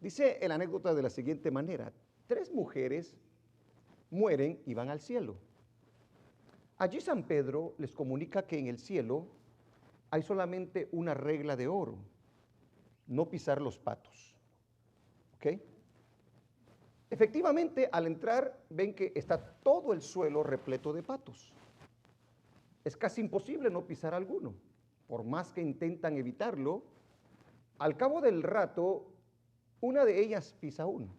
Dice la anécdota de la siguiente manera: 3 mujeres mueren y van al cielo. Allí San Pedro les comunica que en el cielo hay solamente una regla de oro: no pisar los patos. ¿Ok? Efectivamente, al entrar ven que está todo el suelo repleto de patos. Es casi imposible no pisar alguno. Por más que intentan evitarlo, al cabo del rato, una de ellas pisa uno.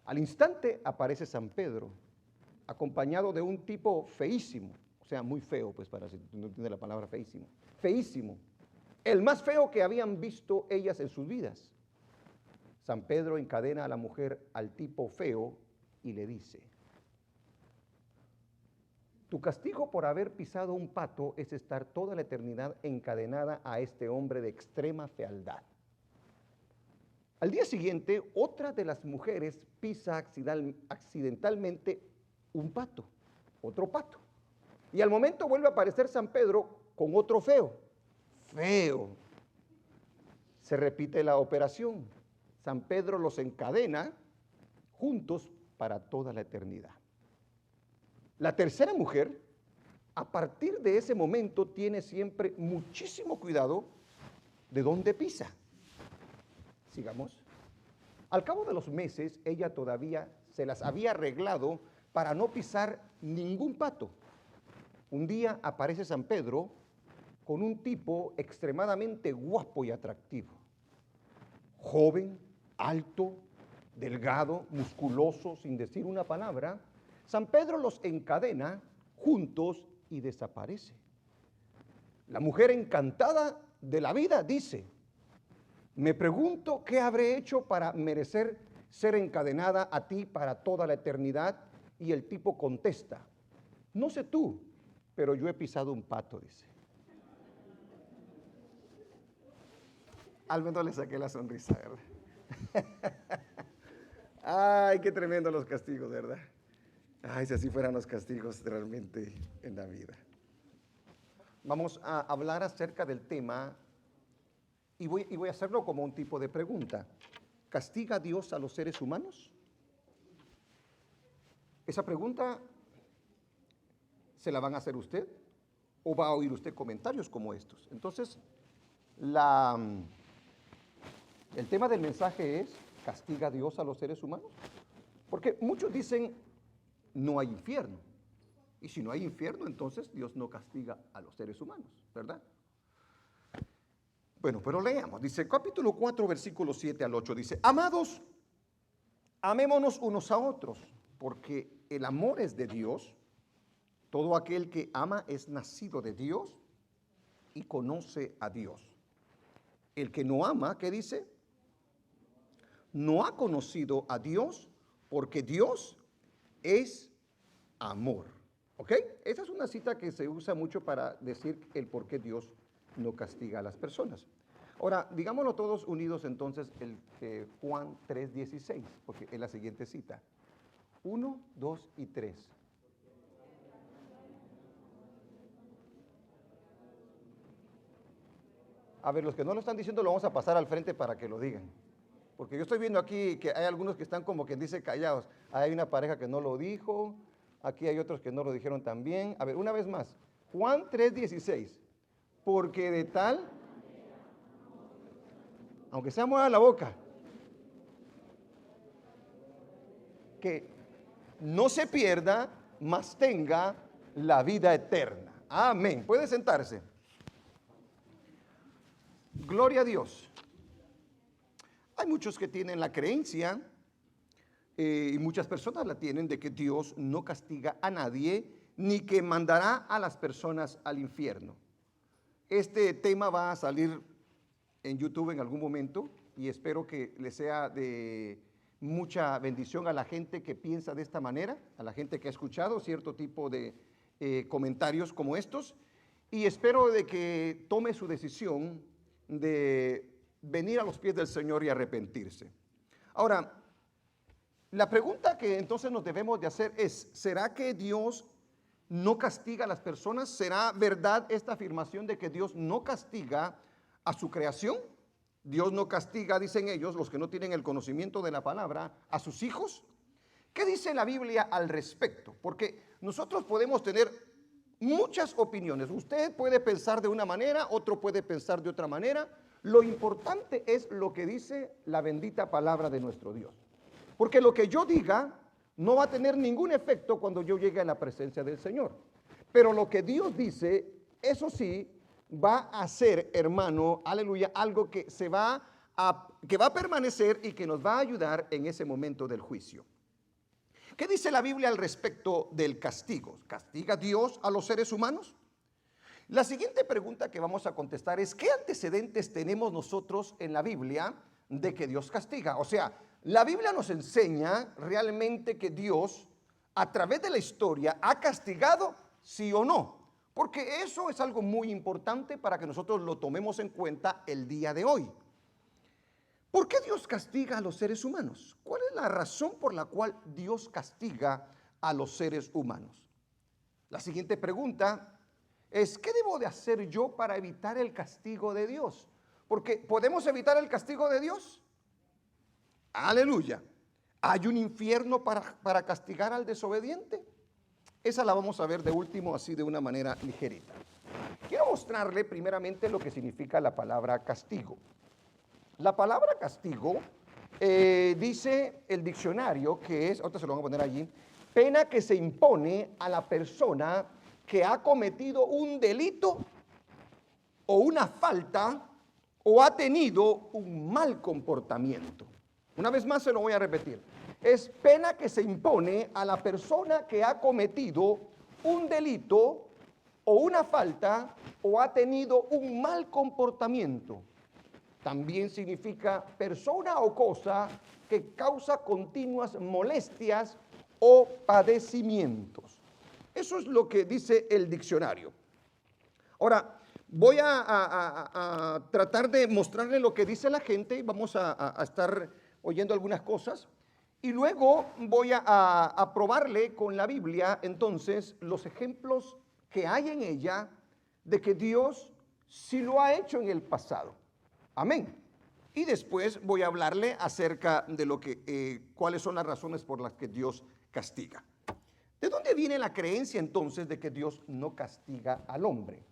Al instante aparece San Pedro, acompañado de un tipo feísimo, o sea, muy feo, pues para si no entiende la palabra feísimo, feísimo, el más feo que habían visto ellas en sus vidas. San Pedro encadena a la mujer al tipo feo y le dice: tu castigo por haber pisado un pato es estar toda la eternidad encadenada a este hombre de extrema fealdad. Al día siguiente, otra de las mujeres pisa accidentalmente un pato, otro pato. Y al momento vuelve a aparecer San Pedro con otro feo. Feo. Se repite la operación. San Pedro los encadena juntos para toda la eternidad. La tercera mujer, a partir de ese momento, tiene siempre muchísimo cuidado de dónde pisa. Sigamos. Al cabo de los meses, ella todavía se las había arreglado para no pisar ningún pato. Un día aparece San Pedro con un tipo extremadamente guapo y atractivo. Joven, alto, delgado, musculoso, sin decir una palabra. San Pedro los encadena juntos y desaparece. La mujer, encantada de la vida, dice: me pregunto qué habré hecho para merecer ser encadenada a ti para toda la eternidad. Y el tipo contesta: no sé tú, pero yo he pisado un pato, dice. Al menos le saqué la sonrisa, ¿verdad? Ay, qué tremendo los castigos, ¿verdad? Ay, si así fueran los castigos realmente en la vida. Vamos a hablar acerca del tema y voy a hacerlo como un tipo de pregunta. ¿Castiga Dios a los seres humanos? Esa pregunta se la van a hacer usted o va a oír usted comentarios como estos. Entonces, el tema del mensaje es: ¿castiga Dios a los seres humanos? Porque muchos dicen: no hay infierno. Y si no hay infierno, entonces Dios no castiga a los seres humanos, ¿verdad? Bueno, pero leamos. Dice, capítulo 4, versículos 7 al 8, dice: amados, amémonos unos a otros, porque el amor es de Dios. Todo aquel que ama es nacido de Dios y conoce a Dios. El que no ama, ¿qué dice? No ha conocido a Dios, porque Dios es amor. ¿Ok? Esa es una cita que se usa mucho para decir el por qué Dios no castiga a las personas. Ahora, digámoslo todos unidos entonces, Juan 3:16, porque es la siguiente cita. 1, 2 y 3. A ver, los que no lo están diciendo lo vamos a pasar al frente para que lo digan. Porque yo estoy viendo aquí que hay algunos que están como quien dice callados. Hay una pareja que no lo dijo, aquí hay otros que no lo dijeron también. A ver, una vez más. Juan 3:16. Porque de tal, aunque sea mueva la boca, que no se pierda, mas tenga la vida eterna. Amén. Puede sentarse. Gloria a Dios. Hay muchos que tienen la creencia, y muchas personas la tienen, de que Dios no castiga a nadie, ni que mandará a las personas al infierno. Este tema va a salir en YouTube en algún momento y espero que le sea de mucha bendición a la gente que piensa de esta manera, a la gente que ha escuchado cierto tipo de comentarios como estos, y espero de que tome su decisión de venir a los pies del Señor y arrepentirse. Ahora, la pregunta que entonces nos debemos de hacer es: ¿será que Dios no castiga a las personas? ¿Será verdad esta afirmación de que Dios no castiga a su creación? Dios no castiga, dicen ellos, los que no tienen el conocimiento de la palabra, a sus hijos. ¿Qué dice la Biblia al respecto? Porque nosotros podemos tener muchas opiniones. Usted puede pensar de una manera, otro puede pensar de otra manera. Lo importante es lo que dice la bendita palabra de nuestro Dios. Porque lo que yo diga no va a tener ningún efecto cuando yo llegue a la presencia del Señor. Pero lo que Dios dice, eso sí, va a ser, hermano, aleluya, algo que va a permanecer y que nos va a ayudar en ese momento del juicio. ¿Qué dice la Biblia al respecto del castigo? ¿Castiga Dios a los seres humanos? La siguiente pregunta que vamos a contestar es: ¿qué antecedentes tenemos nosotros en la Biblia de que Dios castiga? O sea, la Biblia nos enseña realmente que Dios, a través de la historia, ha castigado, sí o no. Porque eso es algo muy importante para que nosotros lo tomemos en cuenta el día de hoy. ¿Por qué Dios castiga a los seres humanos? ¿Cuál es la razón por la cual Dios castiga a los seres humanos? La siguiente pregunta es: ¿qué debo de hacer yo para evitar el castigo de Dios? Porque ¿podemos evitar el castigo de Dios? Aleluya. ¿Hay un infierno para castigar al desobediente? Esa la vamos a ver de último, así de una manera ligerita. Quiero mostrarle primeramente lo que significa la palabra castigo. La palabra castigo, dice el diccionario, que es, ahorita se lo voy a poner allí, pena que se impone a la persona que ha cometido un delito o una falta o ha tenido un mal comportamiento. Una vez más se lo voy a repetir. Es pena que se impone a la persona que ha cometido un delito o una falta o ha tenido un mal comportamiento. También significa persona o cosa que causa continuas molestias o padecimientos. Eso es lo que dice el diccionario. Ahora, voy a tratar de mostrarle lo que dice la gente y vamos a estar oyendo algunas cosas. Y luego voy a probarle con la Biblia, entonces, los ejemplos que hay en ella de que Dios sí lo ha hecho en el pasado. Amén. Y después voy a hablarle acerca de lo que, cuáles son las razones por las que Dios castiga. ¿De dónde viene la creencia entonces de que Dios no castiga al hombre?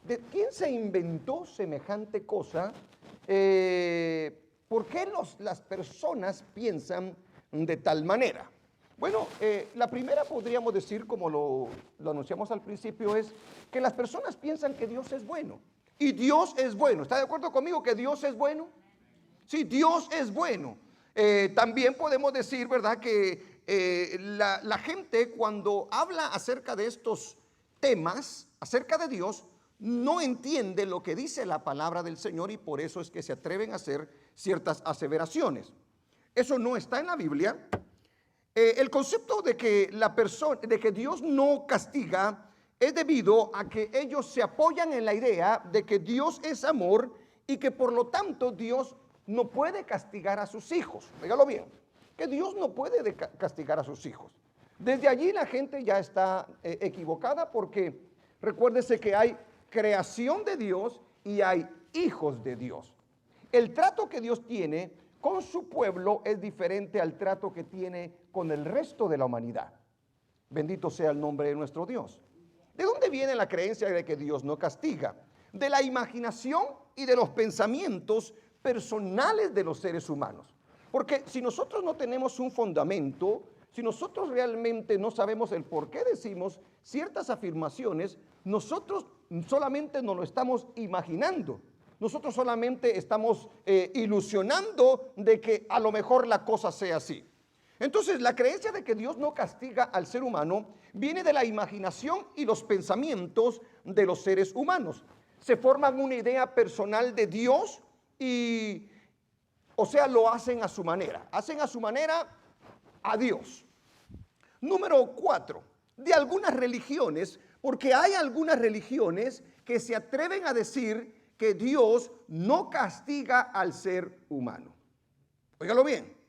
¿De quién se inventó semejante cosa? ¿Por qué las personas piensan de tal manera? Bueno, la primera podríamos decir, como lo anunciamos al principio, es que las personas piensan que Dios es bueno. Y Dios es bueno. ¿Está de acuerdo conmigo que Dios es bueno? Sí, Dios es bueno. También podemos decir, ¿verdad?, que la gente cuando habla acerca de estos temas, acerca de Dios, no entiende lo que dice la palabra del Señor y por eso es que se atreven a hacer ciertas aseveraciones. Eso no está en la Biblia. El concepto de que Dios no castiga es debido a que ellos se apoyan en la idea de que Dios es amor y que por lo tanto Dios no puede castigar a sus hijos. Dígalo bien, que Dios no puede castigar a sus hijos. Desde allí la gente ya está equivocada, porque recuérdese que hay creación de Dios y hay hijos de Dios. El trato que Dios tiene con su pueblo es diferente al trato que tiene con el resto de la humanidad. Bendito sea el nombre de nuestro Dios. ¿De dónde viene la creencia de que Dios no castiga? De la imaginación y de los pensamientos personales de los seres humanos. Porque si nosotros no tenemos un fundamento, si nosotros realmente no sabemos el por qué decimos ciertas afirmaciones, nosotros solamente nos lo estamos imaginando. Nosotros solamente estamos ilusionando de que a lo mejor la cosa sea así. Entonces, la creencia de que Dios no castiga al ser humano viene de la imaginación y los pensamientos de los seres humanos. Se forman una idea personal de Dios y, o sea, lo hacen a su manera. Hacen a su manera a Dios. Número 4, de algunas religiones, porque hay algunas religiones que se atreven a decir que Dios no castiga al ser humano. Óigalo bien.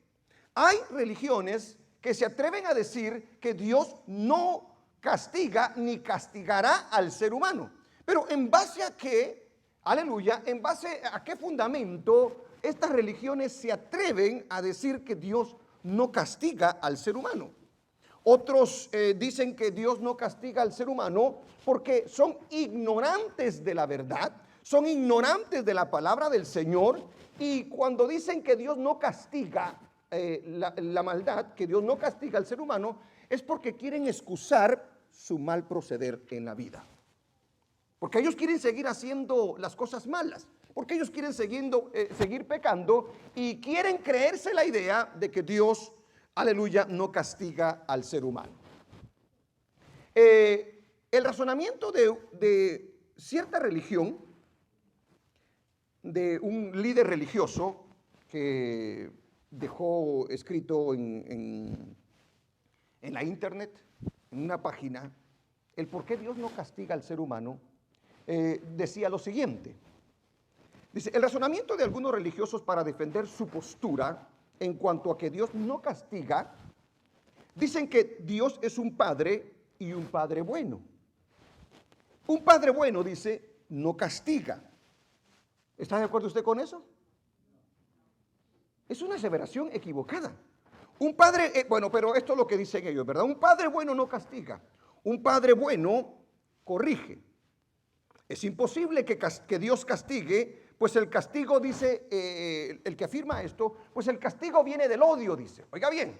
Hay religiones que se atreven a decir que Dios no castiga ni castigará al ser humano. Pero ¿en base a qué? Aleluya. ¿En base a qué fundamento estas religiones se atreven a decir que Dios no castiga al ser humano. Otros dicen que Dios no castiga al ser humano porque son ignorantes de la verdad, son ignorantes de la palabra del Señor, y cuando dicen que Dios no castiga la maldad, que Dios no castiga al ser humano, es porque quieren excusar su mal proceder en la vida. Porque ellos quieren seguir haciendo las cosas malas, porque ellos quieren seguir pecando y quieren creerse la idea de que Dios, aleluya, no castiga al ser humano. El razonamiento de cierta religión, de un líder religioso que dejó escrito en la internet, en una página, el por qué Dios no castiga al ser humano, decía lo siguiente. Dice, el razonamiento de algunos religiosos para defender su postura en cuanto a que Dios no castiga, dicen que Dios es un padre y un padre bueno. Un padre bueno, dice, no castiga. ¿Está de acuerdo usted con eso? Es una aseveración equivocada. Un padre, bueno, pero esto es lo que dicen ellos, ¿verdad? Un padre bueno no castiga. Un padre bueno corrige. Es imposible que Dios castigue, pues el castigo, dice el que afirma esto, pues el castigo viene del odio, dice. Oiga bien,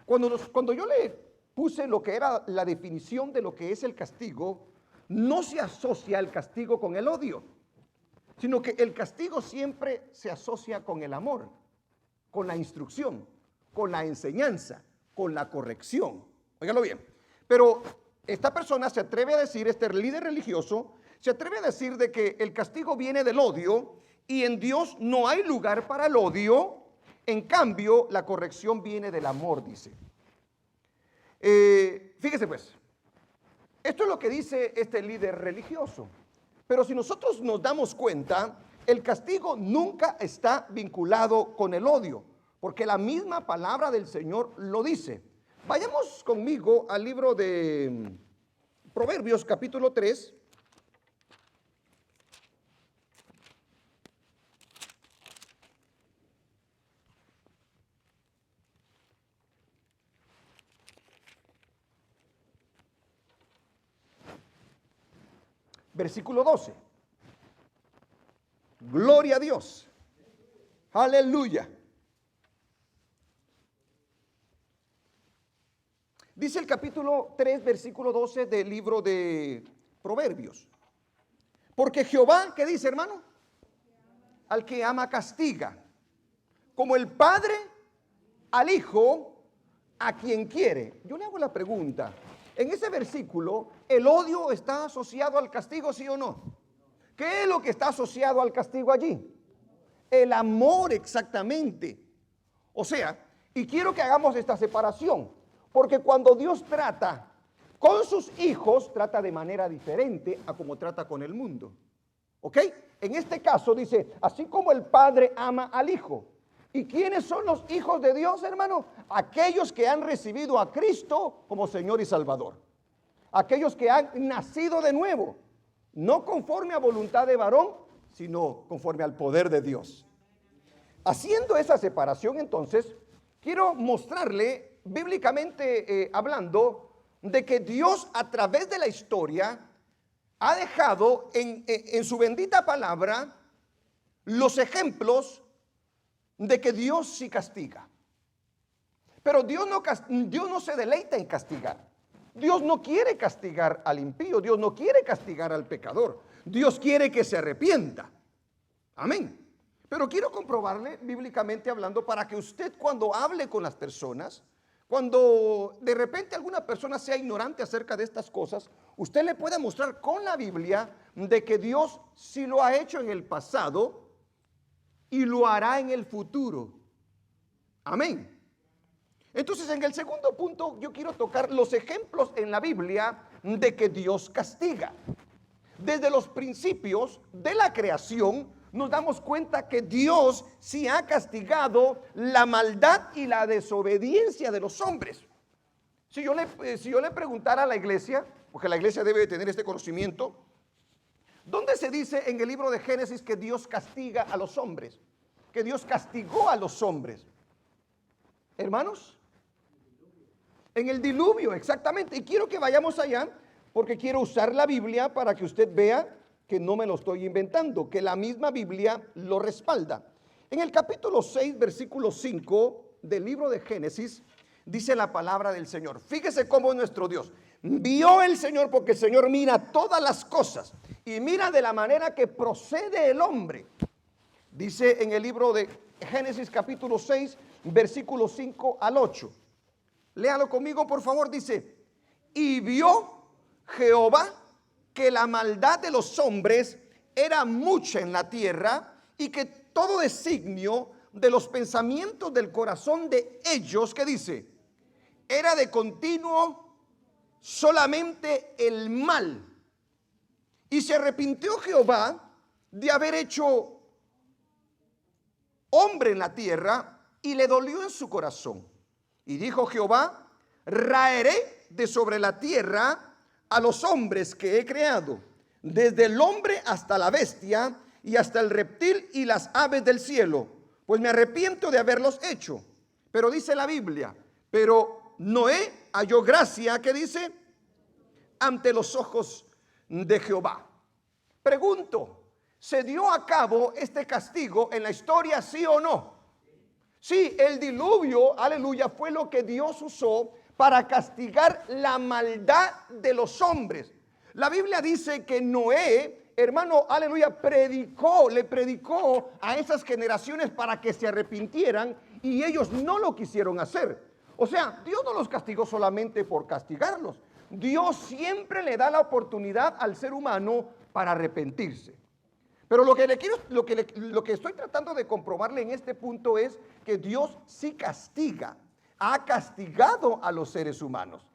cuando yo le puse lo que era la definición de lo que es el castigo, no se asocia el castigo con el odio, sino que el castigo siempre se asocia con el amor, con la instrucción, con la enseñanza, con la corrección. Óigalo bien. Pero esta persona se atreve a decir, este líder religioso, se atreve a decir de que el castigo viene del odio y en Dios no hay lugar para el odio. En cambio, la corrección viene del amor, dice. Fíjese pues, esto es lo que dice este líder religioso. Pero si nosotros nos damos cuenta, el castigo nunca está vinculado con el odio, porque la misma palabra del Señor lo dice. Vayamos conmigo al libro de Proverbios, capítulo 3. Versículo 12. Gloria a Dios. Aleluya. Dice el capítulo 3, versículo 12 del libro de Proverbios. Porque Jehová, ¿qué dice, hermano? Al que ama castiga, como el padre al hijo a quien quiere. Yo le hago la pregunta, en ese versículo, ¿el odio está asociado al castigo, sí o no? ¿Qué es lo que está asociado al castigo allí? El amor, exactamente. O sea, y quiero que hagamos esta separación, porque cuando Dios trata con sus hijos, trata de manera diferente a como trata con el mundo. ¿Ok? En este caso dice, así como el padre ama al hijo. ¿Y quiénes son los hijos de Dios, hermano? Aquellos que han recibido a Cristo como Señor y Salvador. Aquellos que han nacido de nuevo, no conforme a voluntad de varón, sino conforme al poder de Dios. Haciendo esa separación, entonces, quiero mostrarle, bíblicamente hablando, de que Dios a través de la historia ha dejado en su bendita palabra los ejemplos de que Dios sí castiga. Pero Dios no se deleita en castigar. Dios no quiere castigar al impío. Dios no quiere castigar al pecador. Dios quiere que se arrepienta. Amén. Pero quiero comprobarle, bíblicamente hablando, para que usted cuando hable con las personas, cuando de repente alguna persona sea ignorante acerca de estas cosas, usted le pueda mostrar con la Biblia de que Dios sí lo ha hecho en el pasado y lo hará en el futuro. Amén. Entonces, en el segundo punto, yo quiero tocar los ejemplos en la Biblia de que Dios castiga. Desde los principios de la creación, nos damos cuenta que Dios sí ha castigado la maldad y la desobediencia de los hombres. Si yo le preguntara a la iglesia, porque la iglesia debe de tener este conocimiento, ¿Dónde se dice en el libro de Génesis que Dios castiga a los hombres? Que Dios castigó a los hombres. Hermanos, en el diluvio, exactamente. Y quiero que vayamos allá porque quiero usar la Biblia para que usted vea que no me lo estoy inventando, que la misma Biblia lo respalda. En el capítulo 6, versículo 5 del libro de Génesis, dice la palabra del Señor. Fíjese cómo es nuestro Dios. Vio el Señor, porque el Señor mira todas las cosas y mira de la manera que procede el hombre. Dice en el libro de Génesis capítulo 6, versículo 5 al 8. Léalo conmigo, por favor. Dice: y vio Jehová que la maldad de los hombres era mucha en la tierra, y que todo designio de los pensamientos del corazón de ellos, que dice, era de continuo solamente el mal. Y se arrepintió Jehová de haber hecho hombre en la tierra, y le dolió en su corazón. Y dijo Jehová: raeré de sobre la tierra a los hombres que he creado, desde el hombre hasta la bestia, y hasta el reptil y las aves del cielo, pues me arrepiento de haberlos hecho. Pero dice la Biblia, pero Noé halló gracia, ¿qué dice? Ante los ojos de Jehová. Pregunto, ¿se dio a cabo este castigo en la historia, sí o no? Sí, el diluvio, aleluya, fue lo que Dios usó para castigar la maldad de los hombres. La Biblia dice que Noé, hermano, aleluya, le predicó a esas generaciones para que se arrepintieran, y ellos no lo quisieron hacer. O sea, Dios no los castigó solamente por castigarlos. Dios siempre le da la oportunidad al ser humano para arrepentirse. Pero lo que estoy tratando de comprobarle en este punto es que Dios sí castiga, ha castigado a los seres humanos.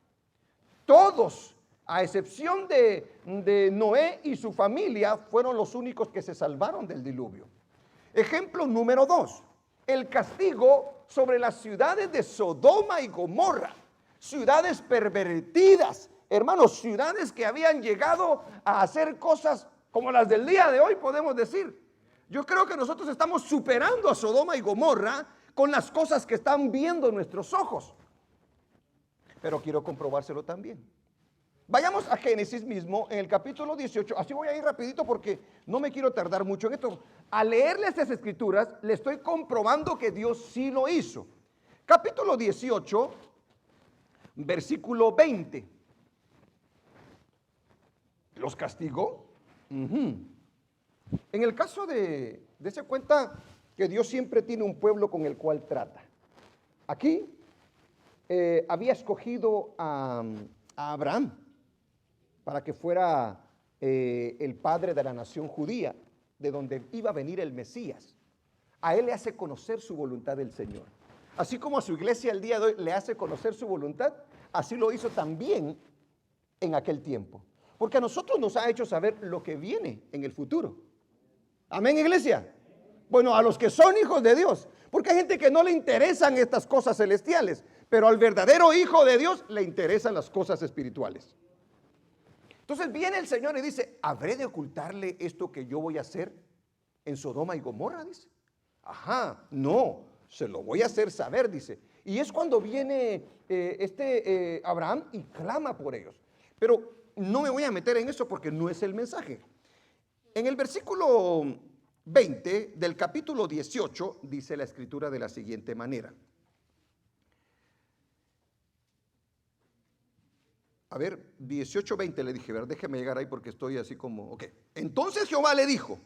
Todos, a excepción de Noé y su familia, fueron los únicos que se salvaron del diluvio. Ejemplo número 2, el castigo sobre las ciudades de Sodoma y Gomorra, ciudades pervertidas, hermanos, ciudades que habían llegado a hacer cosas como las del día de hoy, podemos decir. Yo creo que nosotros estamos superando a Sodoma y Gomorra con las cosas que están viendo nuestros ojos. Pero quiero comprobárselo también. Vayamos a Génesis mismo, en el capítulo 18. Así voy a ir rapidito porque no me quiero tardar mucho en esto. Al leerle estas escrituras, le estoy comprobando que Dios sí lo hizo. Capítulo 18, versículo 20. ¿Los castigó? En el caso dése cuenta que Dios siempre tiene un pueblo con el cual trata. Aquí había escogido a Abraham para que fuera el padre de la nación judía, de donde iba a venir el Mesías. A él le hace conocer su voluntad del Señor. Así como a su iglesia el día de hoy le hace conocer su voluntad, así lo hizo también en aquel tiempo. Porque a nosotros nos ha hecho saber lo que viene en el futuro. Amén, iglesia. Bueno, a los que son hijos de Dios. Porque hay gente que no le interesan estas cosas celestiales, pero al verdadero hijo de Dios le interesan las cosas espirituales. Entonces viene el Señor y dice: ¿habré de ocultarle esto que yo voy a hacer en Sodoma y Gomorra? Dice. Ajá, no, se lo voy a hacer saber, dice. Y es cuando viene Abraham y clama por ellos. Pero no me voy a meter en eso porque no es el mensaje. En el versículo 20 del capítulo 18 dice la escritura de la siguiente manera. A ver, 18:20 le dije, ¿verdad? Déjeme llegar ahí porque estoy así como, ok. Entonces Jehová le dijo: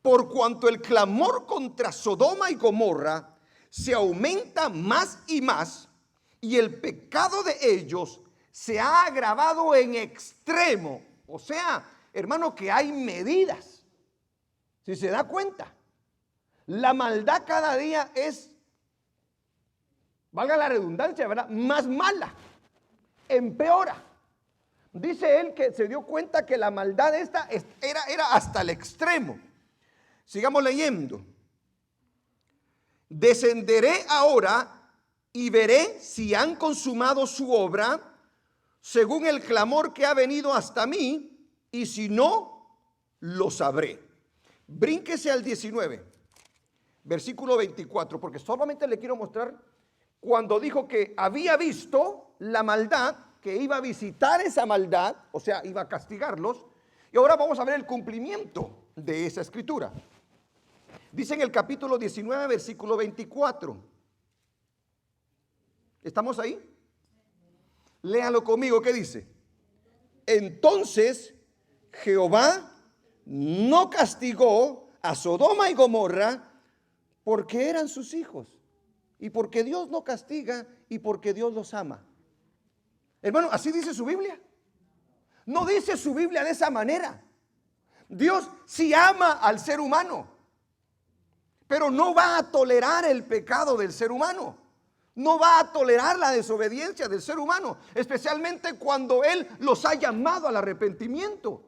por cuanto el clamor contra Sodoma y Gomorra se aumenta más y más, y el pecado de ellos se ha agravado en extremo. O sea, hermano, que hay medidas. Si se da cuenta, la maldad cada día es, valga la redundancia, ¿verdad?, más mala, empeora. Dice él que se dio cuenta que la maldad esta era hasta el extremo. Sigamos leyendo. Descenderé ahora y veré si han consumado su obra según el clamor que ha venido hasta mí, y si no, lo sabré. Brínquese al 19, versículo 24, porque solamente le quiero mostrar cuando dijo que había visto la maldad, que iba a visitar esa maldad, o sea, iba a castigarlos. Y ahora vamos a ver el cumplimiento de esa escritura. Dice en el capítulo 19, versículo 24. ¿Estamos ahí? Léalo conmigo, ¿qué dice? Entonces Jehová no castigó a Sodoma y Gomorra porque eran sus hijos, y porque Dios no castiga y porque Dios los ama. Hermano, así dice su Biblia. No dice su Biblia de esa manera. Dios sí ama al ser humano, pero no va a tolerar el pecado del ser humano. No va a tolerar la desobediencia del ser humano, especialmente cuando Él los ha llamado al arrepentimiento.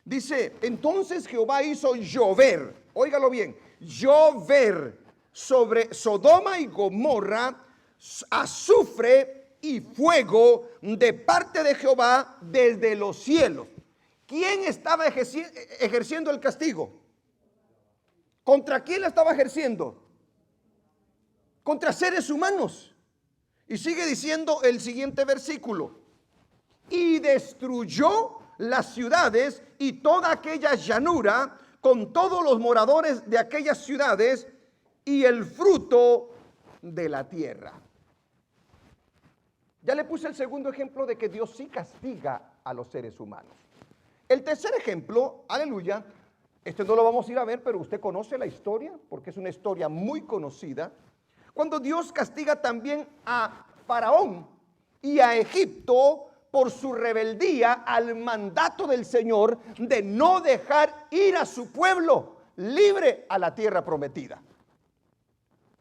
Dice, entonces Jehová hizo llover, óigalo bien, llover sobre Sodoma y Gomorra azufre y fuego de parte de Jehová desde los cielos. ¿Quién estaba ejerciendo el castigo? ¿Contra quién lo estaba ejerciendo? Contra seres humanos. Y sigue diciendo el siguiente versículo: y destruyó las ciudades y toda aquella llanura con todos los moradores de aquellas ciudades y el fruto de la tierra. Ya le puse el segundo ejemplo de que Dios sí castiga a los seres humanos. El tercer ejemplo, aleluya, este no lo vamos a ir a ver, pero usted conoce la historia porque es una historia muy conocida. Cuando Dios castiga también a Faraón y a Egipto por su rebeldía al mandato del Señor de no dejar ir a su pueblo libre a la tierra prometida.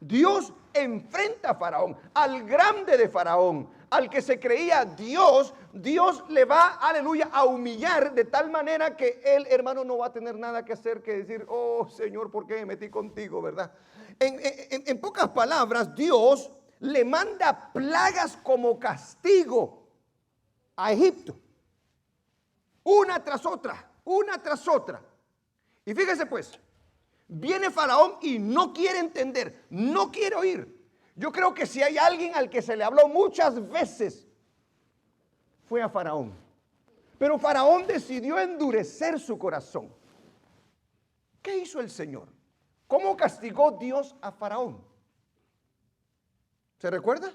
Dios enfrenta a Faraón, al grande de Faraón, al que se creía Dios. Dios le va, aleluya, a humillar de tal manera que él, hermano, no va a tener nada que hacer que decir, oh Señor, ¿por qué me metí contigo, verdad? En pocas palabras, Dios le manda plagas como castigo a Egipto, una tras otra, una tras otra. Y fíjese pues, viene Faraón y no quiere entender, no quiere oír. Yo creo que si hay alguien al que se le habló muchas veces, fue a Faraón. Pero Faraón decidió endurecer su corazón. ¿Qué hizo el Señor? ¿Cómo castigó Dios a Faraón? ¿Se recuerda?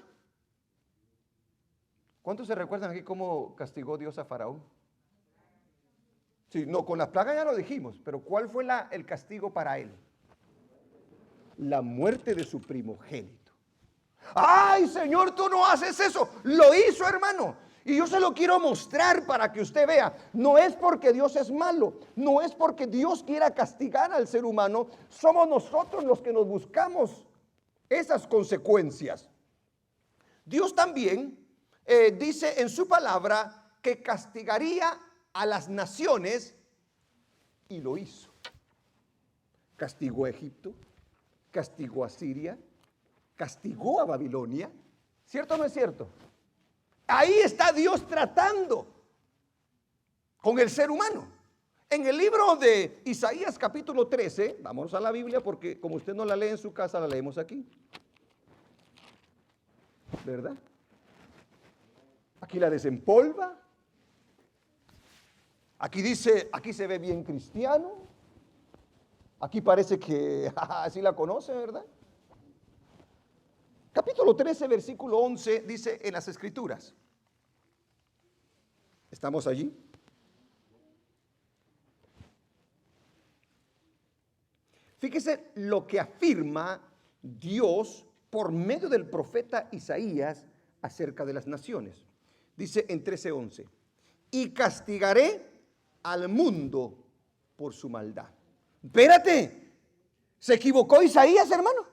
¿Cuántos se recuerdan aquí cómo castigó Dios a Faraón? Sí, no, con las plagas ya lo dijimos, pero ¿cuál fue el castigo para él? La muerte de su primogénito. ¡Ay, Señor, tú no haces eso! Lo hizo, hermano. Y yo se lo quiero mostrar para que usted vea. No es porque Dios es malo, no es porque Dios quiera castigar al ser humano. Somos nosotros los que nos buscamos esas consecuencias. Dios también dice en su palabra que castigaría a las naciones, y lo hizo. Castigó a Egipto, castigó a Siria, castigó a Babilonia. ¿Cierto o no es cierto? Ahí está Dios tratando con el ser humano. En el libro de Isaías capítulo 13, vamos a la Biblia porque como usted no la lee en su casa, la leemos aquí, ¿verdad? Aquí la desempolva. Aquí dice, aquí se ve bien cristiano. Aquí parece que así la conoce, ¿verdad? Capítulo 13, versículo 11 dice en las Escrituras. ¿Estamos allí? Fíjese lo que afirma Dios por medio del profeta Isaías acerca de las naciones. Dice en 13:11, y castigaré al mundo por su maldad. Espérate, ¿se equivocó Isaías, hermano?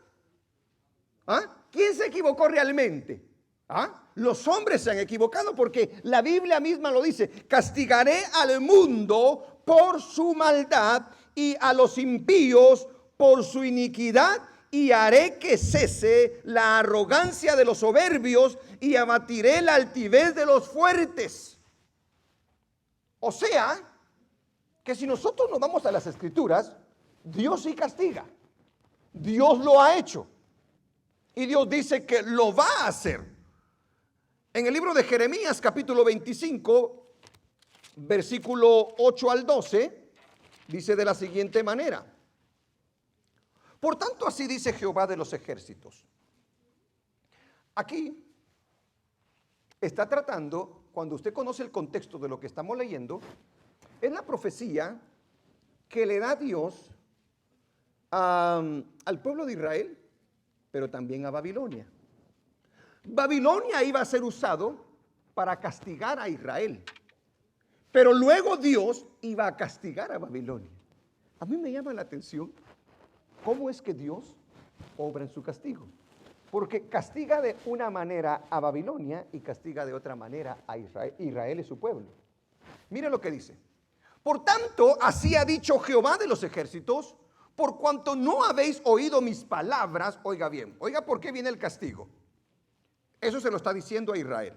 ¿Ah? ¿Quién se equivocó realmente? ¿Ah? Los hombres se han equivocado porque la Biblia misma lo dice. Castigaré al mundo por su maldad y a los impíos por su iniquidad, y haré que cese la arrogancia de los soberbios y abatiré la altivez de los fuertes. O sea, que si nosotros nos vamos a las Escrituras, Dios sí castiga. Dios lo ha hecho. Y Dios dice que lo va a hacer. En el libro de Jeremías, capítulo 25, versículo 8 al 12, dice de la siguiente manera: por tanto, así dice Jehová de los ejércitos. Aquí está tratando, cuando usted conoce el contexto de lo que estamos leyendo, es la profecía que le da Dios al pueblo de Israel, pero también a Babilonia. Babilonia iba a ser usado para castigar a Israel, pero luego Dios iba a castigar a Babilonia. A mí me llama la atención cómo es que Dios obra en su castigo, porque castiga de una manera a Babilonia y castiga de otra manera a Israel. Israel es su pueblo. Mire lo que dice: por tanto, así ha dicho Jehová de los ejércitos, por cuanto no habéis oído mis palabras. Oiga bien, oiga por qué viene el castigo. Eso se lo está diciendo a Israel.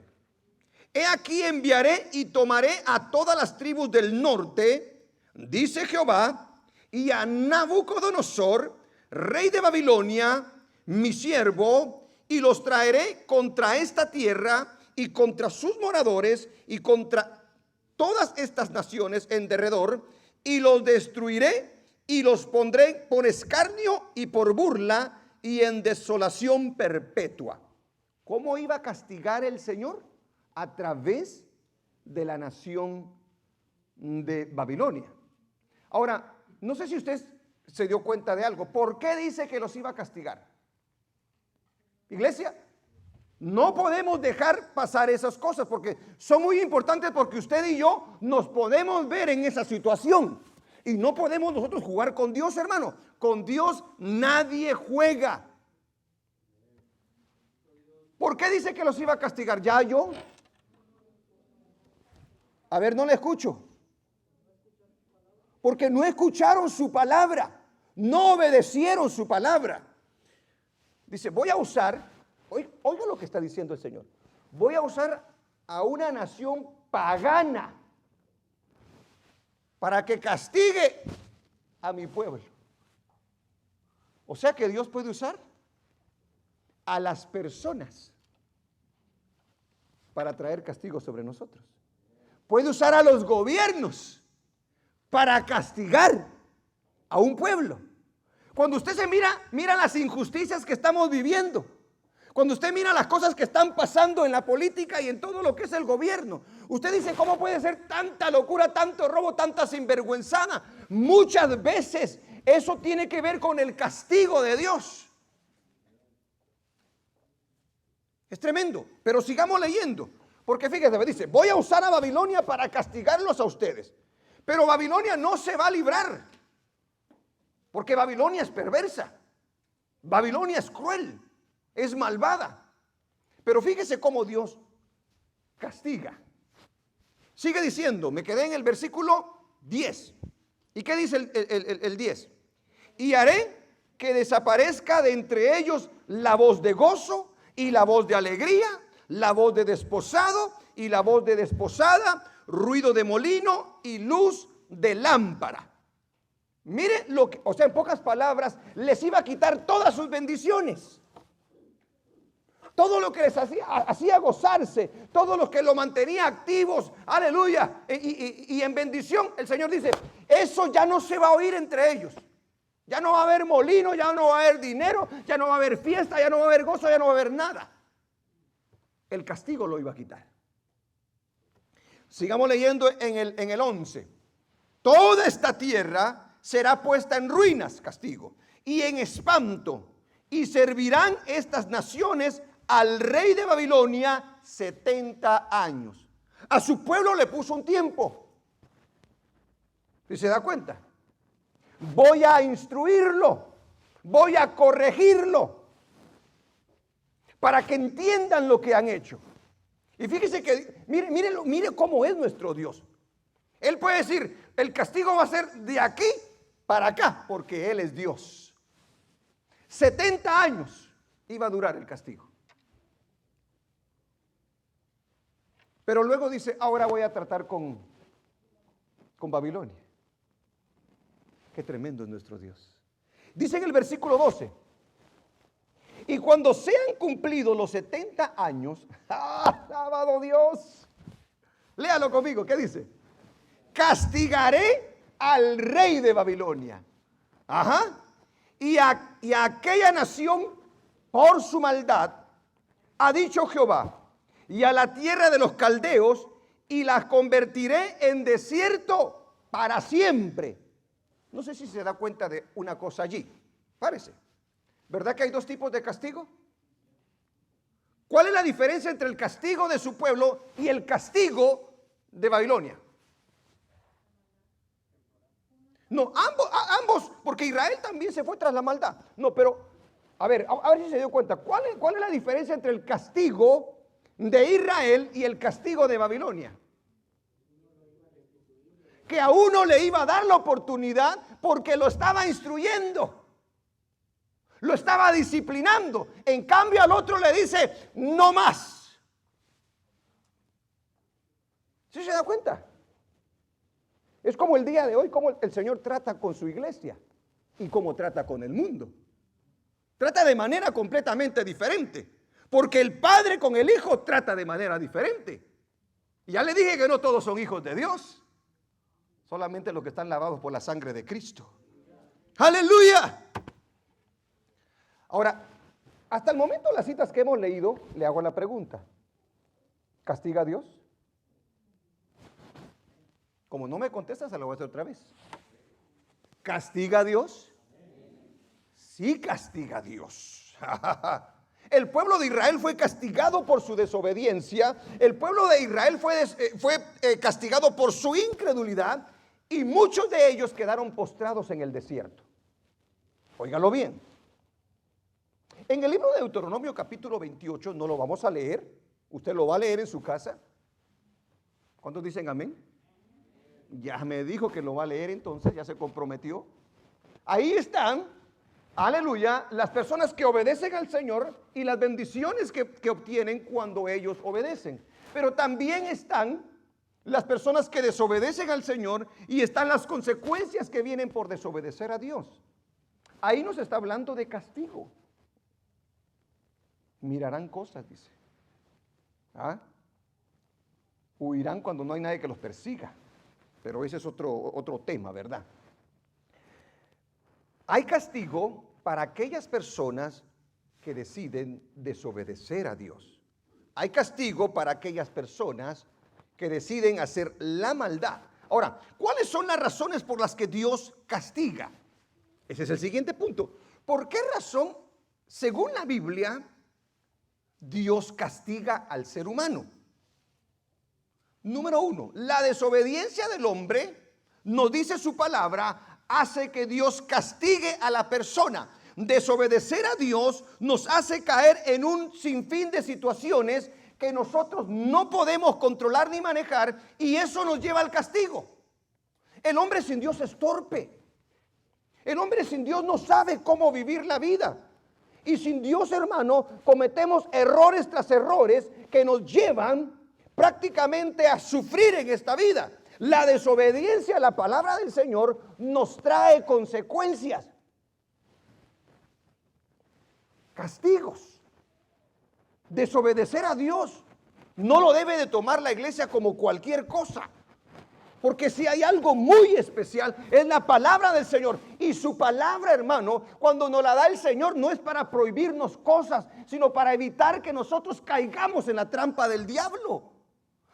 He aquí enviaré y tomaré a todas las tribus del norte, dice Jehová, y a Nabucodonosor, rey de Babilonia, mi siervo, y los traeré contra esta tierra y contra sus moradores y contra todas estas naciones en derredor, y los destruiré y los pondré por escarnio y por burla y en desolación perpetua. ¿Cómo iba a castigar el Señor? A través de la nación de Babilonia. Ahora, no sé si usted se dio cuenta de algo. ¿Por qué dice que los iba a castigar? Iglesia, no podemos dejar pasar esas cosas porque son muy importantes, porque usted y yo nos podemos ver en esa situación y no podemos nosotros jugar con Dios, hermano. Con Dios nadie juega. ¿Por qué dice que los iba a castigar? Ya yo. A ver, no le escucho. Porque no escucharon su palabra, no obedecieron su palabra. Dice, voy a usar, oiga lo que está diciendo el Señor, voy a usar a una nación pagana para que castigue a mi pueblo. O sea que Dios puede usar a las personas para traer castigo sobre nosotros. Puede usar a los gobiernos para castigar a un pueblo. Cuando usted se mira las injusticias que estamos viviendo, cuando usted mira las cosas que están pasando en la política y en todo lo que es el gobierno, usted dice, ¿cómo puede ser tanta locura, tanto robo, tanta sinvergüenzada? Muchas veces eso tiene que ver con el castigo de Dios. Es tremendo, pero sigamos leyendo, porque fíjese, dice, voy a usar a Babilonia para castigarlos a ustedes. Pero Babilonia no se va a librar, porque Babilonia es perversa, Babilonia es cruel, es malvada. Pero fíjese cómo Dios castiga. Sigue diciendo, me quedé en el versículo 10. ¿Y qué dice el 10? Y haré que desaparezca de entre ellos la voz de gozo y la voz de alegría, la voz de desposado y la voz de desposada, ruido de molino y luz de lámpara. Mire lo que, o sea, en pocas palabras, les iba a quitar todas sus bendiciones. Todo lo que les hacía gozarse, todo lo que lo mantenía activos, aleluya, y en bendición. El Señor dice, eso ya no se va a oír entre ellos. Ya no va a haber molino, ya no va a haber dinero, ya no va a haber fiesta, ya no va a haber gozo, ya no va a haber nada. El castigo lo iba a quitar. Sigamos leyendo en el 11. Toda esta tierra será puesta en ruinas, castigo, y en espanto, y servirán estas naciones al rey de Babilonia 70 años. A su pueblo le puso un tiempo. ¿Y se da cuenta? Voy a instruirlo, voy a corregirlo, para que entiendan lo que han hecho. Y fíjese que, mire cómo es nuestro Dios. Él puede decir, el castigo va a ser de aquí para acá, porque Él es Dios. 70 años iba a durar el castigo. Pero luego dice, ahora voy a tratar con Babilonia. Qué tremendo es nuestro Dios. Dice en el versículo 12, y cuando sean cumplidos los 70 años, ¡alabado Dios! Léalo conmigo, ¿qué dice? Castigaré al rey de Babilonia. Ajá. Y a aquella nación por su maldad, ha dicho Jehová, y a la tierra de los caldeos, y las convertiré en desierto para siempre. No sé si se da cuenta de una cosa allí. Párese. ¿Verdad que hay dos tipos de castigo? ¿Cuál es la diferencia entre el castigo de su pueblo y el castigo de Babilonia? No, ambos, porque Israel también se fue tras la maldad. No, pero, a ver si se dio cuenta. ¿Cuál es la diferencia entre el castigo de Israel y el castigo de Babilonia? Que a uno le iba a dar la oportunidad porque lo estaba instruyendo, lo estaba disciplinando. En cambio al otro le dice, no más. ¿Sí se da cuenta? Es como el día de hoy, como el Señor trata con su iglesia y cómo trata con el mundo. Trata de manera completamente diferente, porque el Padre con el Hijo trata de manera diferente. Y ya le dije que no todos son hijos de Dios, solamente los que están lavados por la sangre de Cristo. ¡Aleluya! Ahora, hasta el momento las citas que hemos leído, le hago la pregunta, ¿castiga a Dios? Como no me contesta, se lo voy a hacer otra vez. ¿Castiga a Dios? Sí, castiga a Dios. El pueblo de Israel fue castigado por su desobediencia. El pueblo de Israel fue castigado por su incredulidad. Y muchos de ellos quedaron postrados en el desierto. Óigalo bien. En el libro de Deuteronomio capítulo 28, no lo vamos a leer. Usted lo va a leer en su casa. ¿Cuántos dicen amén? Ya me dijo que lo va a leer, entonces ya se comprometió. Ahí están, aleluya, las personas que obedecen al Señor y las bendiciones que obtienen cuando ellos obedecen. Pero también están las personas que desobedecen al Señor y están las consecuencias que vienen por desobedecer a Dios. Ahí nos está hablando de castigo. Mirarán cosas, dice. Huirán cuando no hay nadie que los persiga. Pero ese es otro tema, ¿verdad? Hay castigo para aquellas personas que deciden desobedecer a Dios. Hay castigo para aquellas personas que deciden hacer la maldad. Ahora, ¿cuáles son las razones por las que Dios castiga? Ese es el siguiente punto. ¿Por qué razón, según la Biblia, Dios castiga al ser humano? Número 1, la desobediencia del hombre, nos dice su palabra, hace que Dios castigue a la persona. Desobedecer a Dios nos hace caer en un sinfín de situaciones que nosotros no podemos controlar ni manejar, y eso nos lleva al castigo. El hombre sin Dios es torpe. El hombre sin Dios no sabe cómo vivir la vida. Y sin Dios, hermano, cometemos errores tras errores que nos llevan prácticamente a sufrir en esta vida. La desobediencia a la palabra del Señor nos trae consecuencias, castigos. Desobedecer a Dios no lo debe de tomar la iglesia como cualquier cosa, porque si hay algo muy especial es la palabra del Señor. Y su palabra, hermano, cuando nos la da el Señor, no es para prohibirnos cosas, sino para evitar que nosotros caigamos en la trampa del diablo,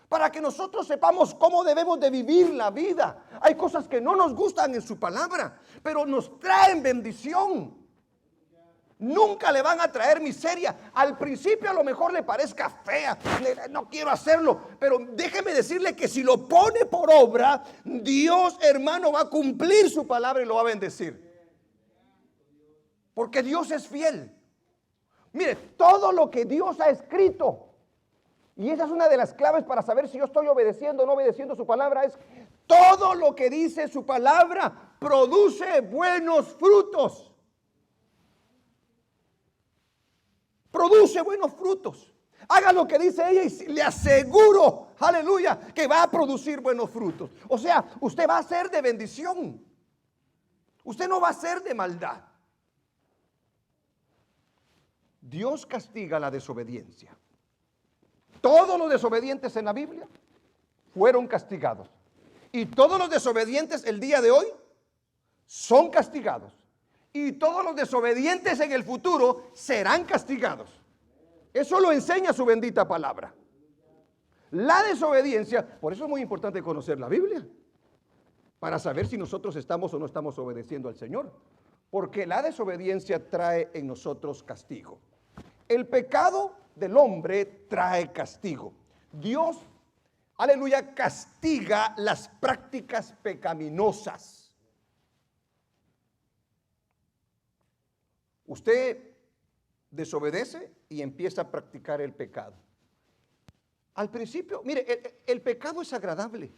para que nosotros sepamos cómo debemos de vivir la vida. Hay cosas que no nos gustan en su palabra, pero nos traen bendición. Nunca le van a traer miseria. Al principio a lo mejor le parezca fea, no quiero hacerlo, pero déjeme decirle que si lo pone por obra, Dios, hermano, va a cumplir su palabra y lo va a bendecir. Porque Dios es fiel. Mire, todo lo que Dios ha escrito, y esa es una de las claves para saber si yo estoy obedeciendo o no obedeciendo su palabra, es todo lo que dice su palabra produce buenos frutos. Produce buenos frutos. Haga lo que dice ella y le aseguro, aleluya, que va a producir buenos frutos. O sea, usted va a ser de bendición. Usted no va a hacer de maldad. Dios castiga la desobediencia. Todos los desobedientes en la Biblia fueron castigados. Y todos los desobedientes el día de hoy son castigados. Y todos los desobedientes en el futuro serán castigados. Eso lo enseña su bendita palabra. La desobediencia, por eso es muy importante conocer la Biblia, para saber si nosotros estamos o no estamos obedeciendo al Señor. Porque la desobediencia trae en nosotros castigo. El pecado del hombre trae castigo. Dios, aleluya, castiga las prácticas pecaminosas. Usted desobedece y empieza a practicar el pecado. Al principio, mire, el pecado es agradable.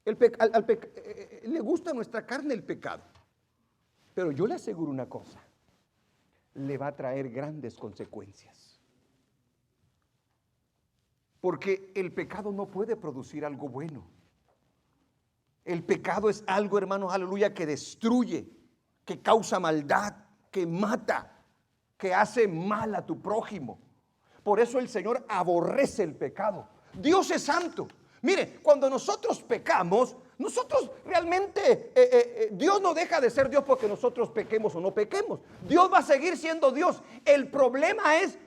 Le gusta a nuestra carne el pecado. Pero yo le aseguro una cosa, le va a traer grandes consecuencias. Porque el pecado no puede producir algo bueno. El pecado es algo, hermanos, aleluya, que destruye, que causa maldad, que mata, que hace mal a tu prójimo. Por eso el Señor aborrece el pecado. Dios es santo. Mire, cuando nosotros pecamos, nosotros realmente, Dios no deja de ser Dios porque nosotros pequemos o no pequemos. Dios va a seguir siendo Dios. El problema es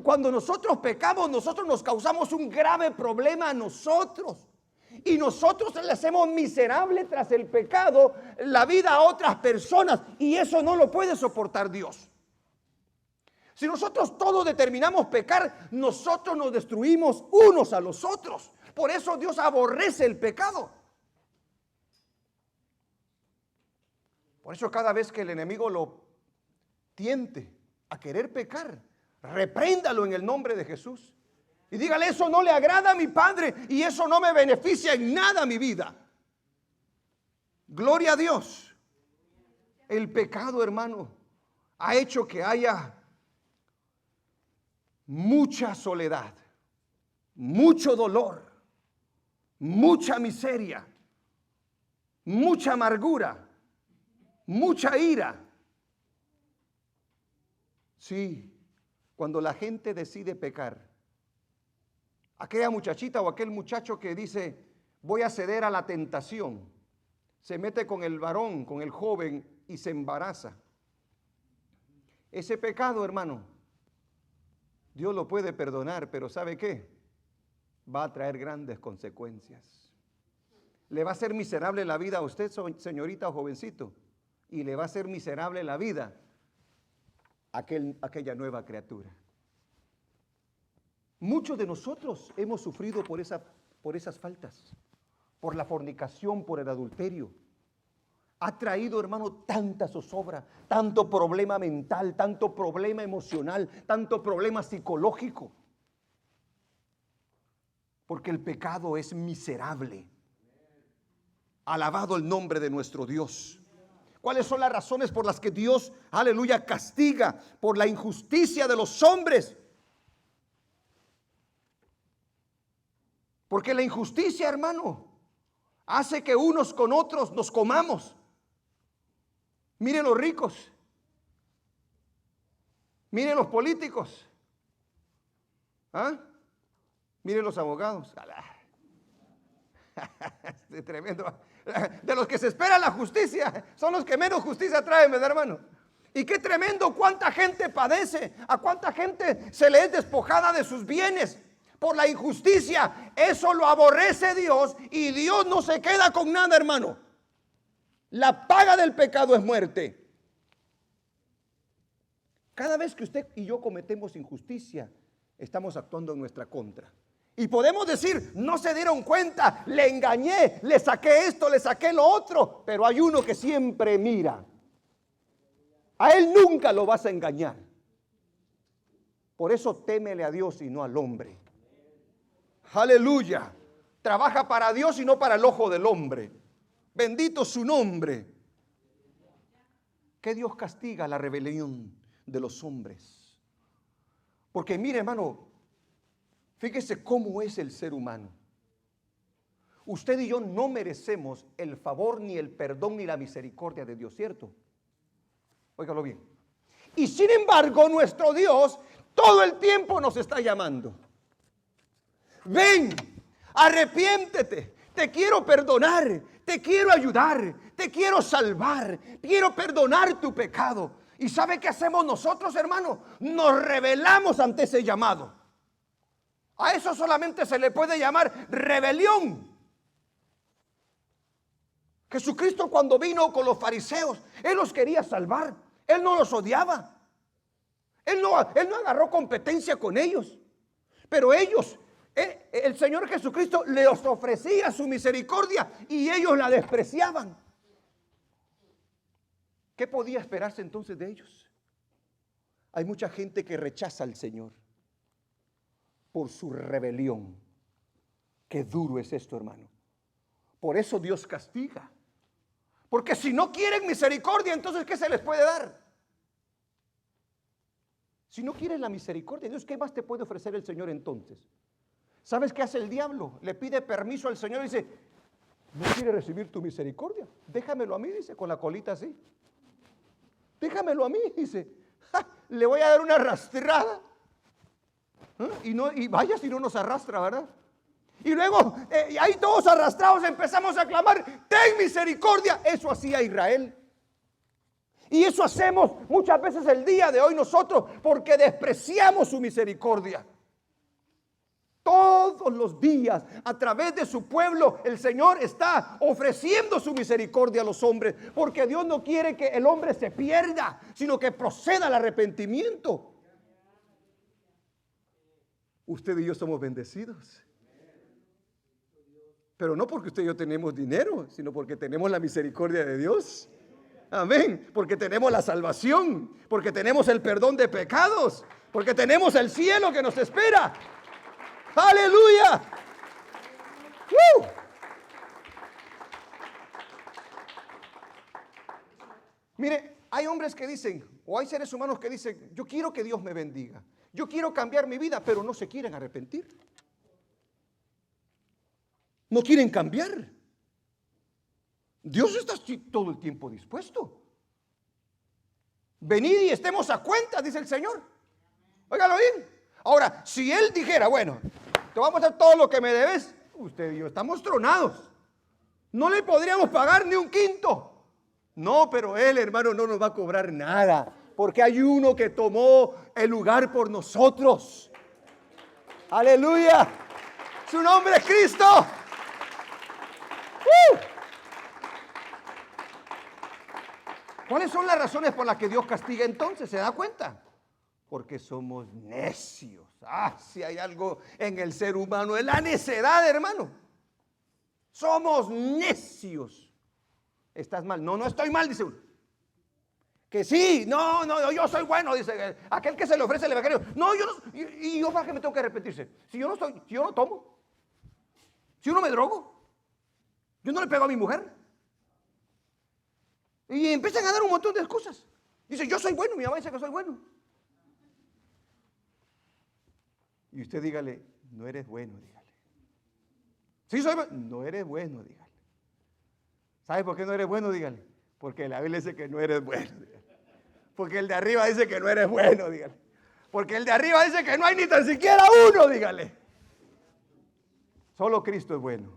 cuando nosotros pecamos, nosotros nos causamos un grave problema a nosotros. Y nosotros le hacemos miserable tras el pecado la vida a otras personas. Y eso no lo puede soportar Dios. Si nosotros todos determinamos pecar, nosotros nos destruimos unos a los otros. Por eso Dios aborrece el pecado. Por eso cada vez que el enemigo lo tiente a querer pecar, repréndalo en el nombre de Jesús. Y dígale, eso no le agrada a mi Padre y eso no me beneficia en nada mi vida. Gloria a Dios. El pecado, hermano, ha hecho que haya mucha soledad, mucho dolor, mucha miseria, mucha amargura, mucha ira. Sí, cuando la gente decide pecar, aquella muchachita o aquel muchacho que dice, voy a ceder a la tentación, se mete con el varón, con el joven y se embaraza. Ese pecado, hermano, Dios lo puede perdonar, pero ¿sabe qué? Va a traer grandes consecuencias. Le va a hacer miserable la vida a usted, señorita o jovencito, y le va a hacer miserable la vida a aquella nueva criatura. Muchos de nosotros hemos sufrido por esas faltas, por la fornicación, por el adulterio. Ha traído, hermano, tanta zozobra, tanto problema mental, tanto problema emocional, tanto problema psicológico. Porque el pecado es miserable. Alabado el nombre de nuestro Dios. ¿Cuáles son las razones por las que Dios, aleluya, castiga? Por la injusticia de los hombres. Porque la injusticia, hermano, hace que unos con otros nos comamos. Miren los ricos, miren los políticos, miren los abogados. Es tremendo. De los que se espera la justicia, son los que menos justicia traen, ¿verdad, hermano? Y qué tremendo, cuánta gente padece, a cuánta gente se le es despojada de sus bienes por la injusticia. Eso lo aborrece Dios y Dios no se queda con nada, hermano. La paga del pecado es muerte. Cada vez que usted y yo cometemos injusticia, estamos actuando en nuestra contra. Y podemos decir, no se dieron cuenta, le engañé, le saqué esto, le saqué lo otro. Pero hay uno que siempre mira. A él nunca lo vas a engañar. Por eso témele a Dios y no al hombre. Aleluya. Trabaja para Dios y no para el ojo del hombre. Bendito su nombre. Que Dios castiga la rebelión de los hombres. Porque mire, hermano, fíjese cómo es el ser humano. Usted y yo no merecemos el favor, ni el perdón, ni la misericordia de Dios, ¿cierto? Óigalo bien. Y sin embargo, nuestro Dios todo el tiempo nos está llamando. Ven, arrepiéntete, te quiero perdonar, te quiero ayudar, te quiero salvar, quiero perdonar tu pecado. ¿Y sabe qué hacemos nosotros, hermano? Nos rebelamos ante ese llamado. A eso solamente se le puede llamar rebelión. Jesucristo, cuando vino con los fariseos, Él los quería salvar. Él no los odiaba. Él no agarró competencia con ellos. Pero ellos, el Señor Jesucristo les ofrecía su misericordia y ellos la despreciaban. ¿Qué podía esperarse entonces de ellos? Hay mucha gente que rechaza al Señor por su rebelión. Qué duro es esto, hermano. Por eso Dios castiga. Porque si no quieren misericordia, entonces ¿qué se les puede dar? Si no quieren la misericordia de Dios, ¿qué más te puede ofrecer el Señor entonces? ¿Sabes qué hace el diablo? Le pide permiso al Señor y dice, no quiere recibir tu misericordia, déjamelo a mí, dice, con la colita así. Déjamelo a mí, dice. Le voy a dar una arrastrada. Y vaya si no nos arrastra, ¿verdad? Y luego, ahí todos arrastrados empezamos a clamar, ten misericordia. Eso hacía Israel. Y eso hacemos muchas veces el día de hoy nosotros, porque despreciamos su misericordia. Todos los días, a través de su pueblo, el Señor está ofreciendo su misericordia a los hombres, porque Dios no quiere que el hombre se pierda, sino que proceda al arrepentimiento. Usted y yo somos bendecidos. Pero no porque usted y yo tenemos dinero, sino porque tenemos la misericordia de Dios. Amén. Porque tenemos la salvación, porque tenemos el perdón de pecados, porque tenemos el cielo que nos espera. ¡Aleluya! Mire, hay hombres que dicen, o hay seres humanos que dicen, yo quiero que Dios me bendiga, yo quiero cambiar mi vida, pero no se quieren arrepentir. No quieren cambiar. Dios está todo el tiempo dispuesto. Venid y estemos a cuenta, dice el Señor. Óigalo bien. Ahora, si Él dijera, bueno, te vamos a dar todo lo que me debes, usted y yo estamos tronados. No le podríamos pagar ni un quinto. No, pero Él, hermano, no nos va a cobrar nada, porque hay uno que tomó el lugar por nosotros. Aleluya. Su nombre es Cristo. ¿Cuáles son las razones por las que Dios castiga entonces? ¿Se da cuenta? Porque somos necios. Si hay algo en el ser humano, es la necedad, hermano. Somos necios. ¿Estás mal? No, no estoy mal, dice uno. Que sí, no, yo soy bueno, dice aquel que se le ofrece el evangelio. No, yo no, y yo para qué me tengo que arrepentirse. Si yo no tomo, si yo no me drogo, yo no le pego a mi mujer. Y empiezan a dar un montón de excusas. Dice, yo soy bueno, mi mamá dice que soy bueno. Y usted dígale, no eres bueno, dígale. Sí soy bueno, no eres bueno, dígale. ¿Sabe por qué no eres bueno? Dígale. Porque la Biblia dice que no eres bueno, dígale. Porque el de arriba dice que no eres bueno, dígale. Porque el de arriba dice que no hay ni tan siquiera uno, dígale. Solo Cristo es bueno.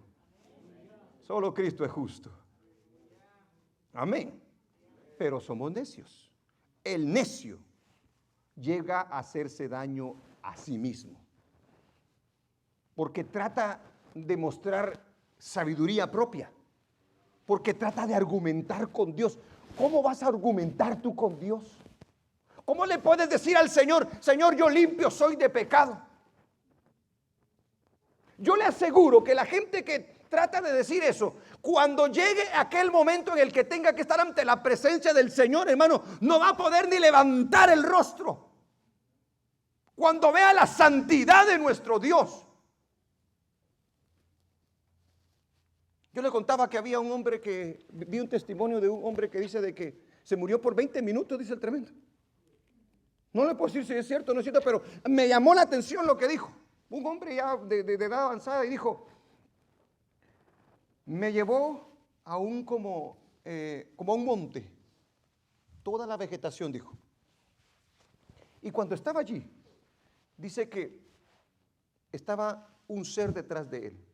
Solo Cristo es justo. Amén. Pero somos necios. El necio llega a hacerse daño a sí mismo. Porque trata de mostrar sabiduría propia. Porque trata de argumentar con Dios. ¿Cómo vas a argumentar tú con Dios? ¿Cómo le puedes decir al Señor, Señor, yo limpio soy de pecado? Yo le aseguro que la gente que trata de decir eso, cuando llegue aquel momento en el que tenga que estar ante la presencia del Señor, hermano, no va a poder ni levantar el rostro. Cuando vea la santidad de nuestro Dios. Yo le contaba que había un hombre que, vi un testimonio de un hombre que dice de que se murió por 20 minutos, dice el tremendo. No le puedo decir si es cierto o no es cierto, pero me llamó la atención lo que dijo. Un hombre ya de edad avanzada y dijo, Me llevó a como a un monte, toda la vegetación, dijo. Y cuando estaba allí, dice que estaba un ser detrás de él.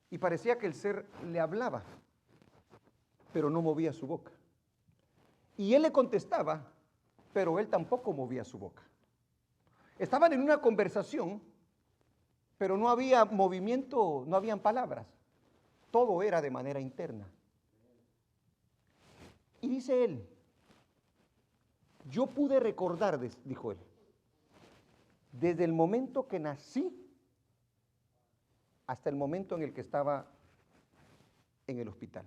Y parecía que el ser le hablaba, pero no movía su boca. Y él le contestaba, pero él tampoco movía su boca. Estaban en una conversación, pero no había movimiento, no habían palabras. Todo era de manera interna. Y dice él, yo pude recordar, dijo él, desde el momento que nací hasta el momento en el que estaba en el hospital.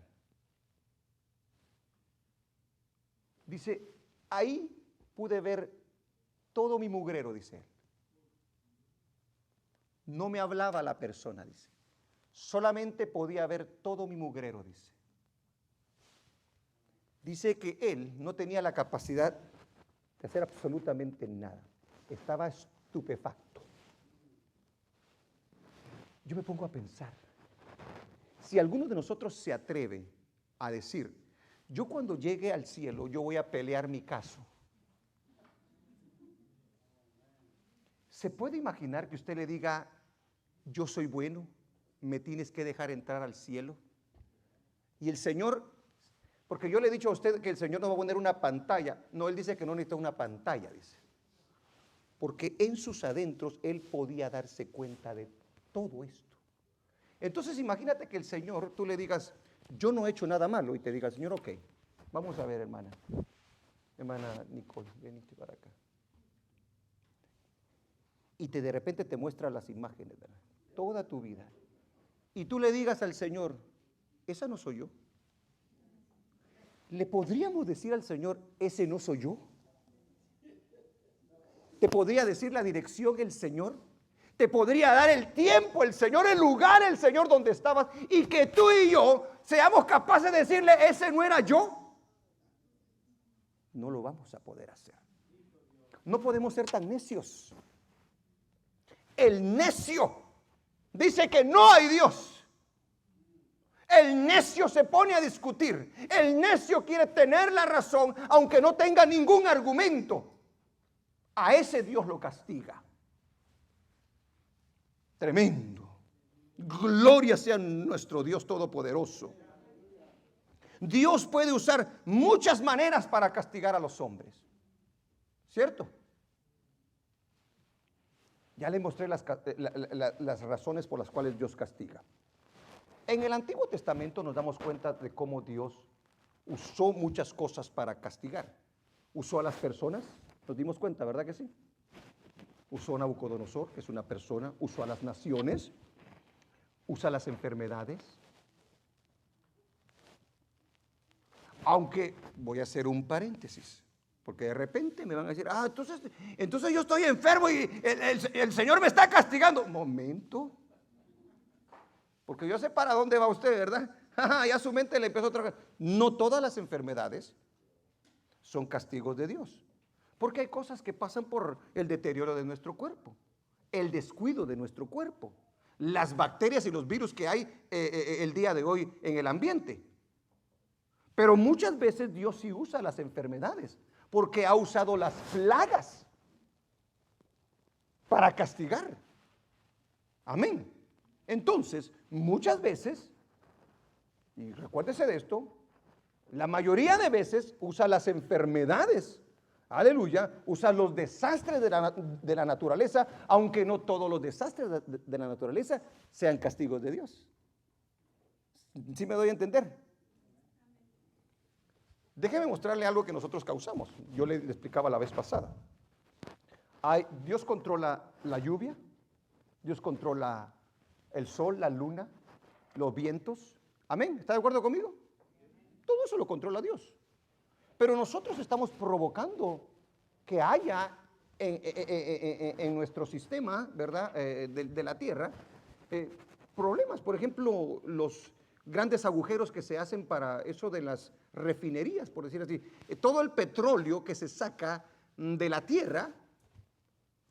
Dice, ahí pude ver todo mi mugrero, dice él. No me hablaba la persona, dice. Solamente podía ver todo mi mugrero, dice. Dice que él no tenía la capacidad de hacer absolutamente nada. Estaba estupefacto. Yo me pongo a pensar, si alguno de nosotros se atreve a decir, yo cuando llegue al cielo, yo voy a pelear mi caso. ¿Se puede imaginar que usted le diga, yo soy bueno, me tienes que dejar entrar al cielo? Y el Señor, porque yo le he dicho a usted que el Señor no va a poner una pantalla. No, Él dice que no necesita una pantalla, dice. Porque en sus adentros Él podía darse cuenta de todo esto. Entonces imagínate que el Señor, tú le digas, yo no he hecho nada malo, y te diga, Señor, ok, vamos a ver, hermana Nicole, veniste para acá. Y de repente te muestra las imágenes, ¿verdad? Toda tu vida. Y tú le digas al Señor, esa no soy yo. ¿Le podríamos decir al Señor, ese no soy yo? ¿Te podría decir la dirección el Señor? ¿Te podría dar el tiempo el Señor, el lugar el Señor donde estabas? Y que tú y yo seamos capaces de decirle, ese no era yo. No lo vamos a poder hacer. No podemos ser tan necios. El necio dice que no hay Dios. El necio se pone a discutir. El necio quiere tener la razón, aunque no tenga ningún argumento. A ese Dios lo castiga. Tremendo. Gloria sea nuestro Dios todopoderoso. Dios puede usar muchas maneras para castigar a los hombres. ¿Cierto? Ya le mostré las razones por las cuales Dios castiga. En el Antiguo Testamento nos damos cuenta de cómo Dios usó muchas cosas para castigar. Usó a las personas, nos dimos cuenta, ¿verdad que sí? Usó a Nabucodonosor, que es una persona, usó a las naciones, usa las enfermedades. Aunque voy a hacer un paréntesis, porque de repente me van a decir, entonces yo estoy enfermo y el Señor me está castigando. Momento. Porque yo sé para dónde va usted, ¿verdad? Ya su mente le empezó a trabajar. No todas las enfermedades son castigos de Dios. Porque hay cosas que pasan por el deterioro de nuestro cuerpo, el descuido de nuestro cuerpo, las bacterias y los virus que hay el día de hoy en el ambiente. Pero muchas veces Dios sí usa las enfermedades, porque ha usado las plagas para castigar. Amén. Entonces, muchas veces, y recuérdese de esto, la mayoría de veces usa las enfermedades, aleluya, usa los desastres de la naturaleza, aunque no todos los desastres de la naturaleza sean castigos de Dios. ¿Sí me doy a entender? Déjeme mostrarle algo que nosotros causamos. Yo le explicaba la vez pasada. Dios controla la lluvia, Dios controla el sol, la luna, los vientos. Amén. ¿Está de acuerdo conmigo? Todo eso lo controla Dios. Pero nosotros estamos provocando que haya en nuestro sistema, ¿verdad? De la tierra, problemas. Por ejemplo, los grandes agujeros que se hacen para eso de las refinerías, por decir así. Todo el petróleo que se saca de la tierra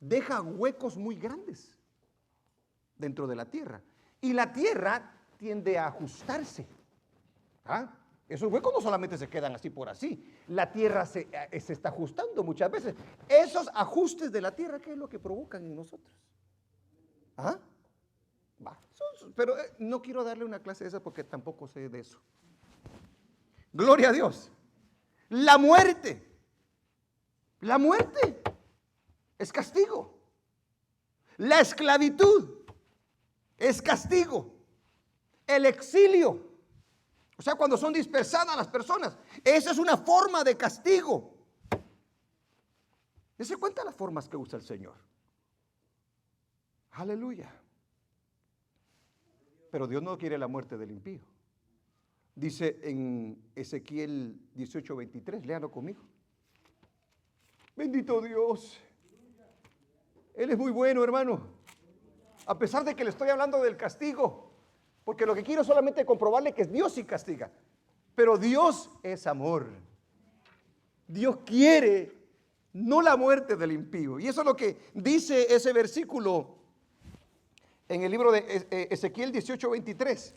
deja huecos muy grandes dentro de la tierra. Y la tierra tiende a ajustarse. ¿Ah? Esos huecos no solamente se quedan así por así. La tierra se está ajustando muchas veces. Esos ajustes de la tierra, ¿qué es lo que provocan en nosotros? ¿Ah? Va. Pero no quiero darle una clase de esa porque tampoco sé de eso. Gloria a Dios. La muerte es castigo. La esclavitud es castigo. El exilio, o sea, cuando son dispersadas las personas, esa es una forma de castigo. Dese cuenta las formas que usa el Señor. Aleluya. Pero Dios no quiere la muerte del impío. Dice en Ezequiel 18:23, léalo conmigo. Bendito Dios. Él es muy bueno, hermano. A pesar de que le estoy hablando del castigo, porque lo que quiero es solamente comprobarle que Dios sí castiga. Pero Dios es amor. Dios quiere no la muerte del impío. Y eso es lo que dice ese versículo en el libro de Ezequiel 18:23.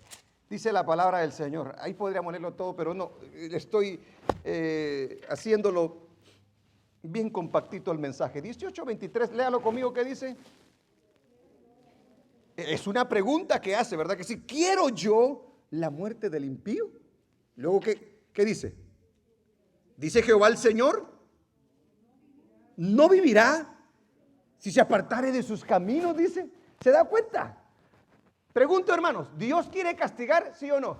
Dice la palabra del Señor. Ahí podríamos leerlo todo, pero no, estoy haciéndolo bien compactito el mensaje. 18:23, léalo conmigo, ¿qué dice? Es una pregunta que hace, ¿verdad? Que si quiero yo la muerte del impío. Luego, ¿qué dice? Dice Jehová el Señor, no vivirá si se apartare de sus caminos, dice. ¿Se da cuenta? Pregunto, hermanos, ¿Dios quiere castigar, sí o no?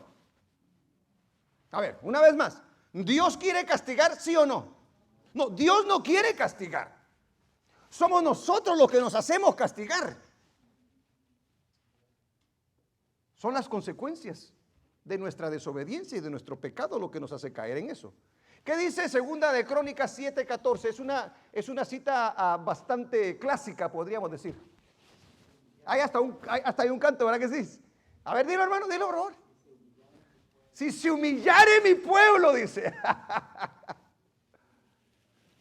A ver, una vez más, ¿Dios quiere castigar, sí o no? No, Dios no quiere castigar. Somos nosotros los que nos hacemos castigar. Son las consecuencias de nuestra desobediencia y de nuestro pecado lo que nos hace caer en eso. ¿Qué dice Segunda de Crónicas 7:14? Es una cita bastante clásica, podríamos decir. Hay hasta hay un canto, ¿verdad que sí? A ver, dilo, hermano, dilo, por favor. Si se humillare mi pueblo, dice,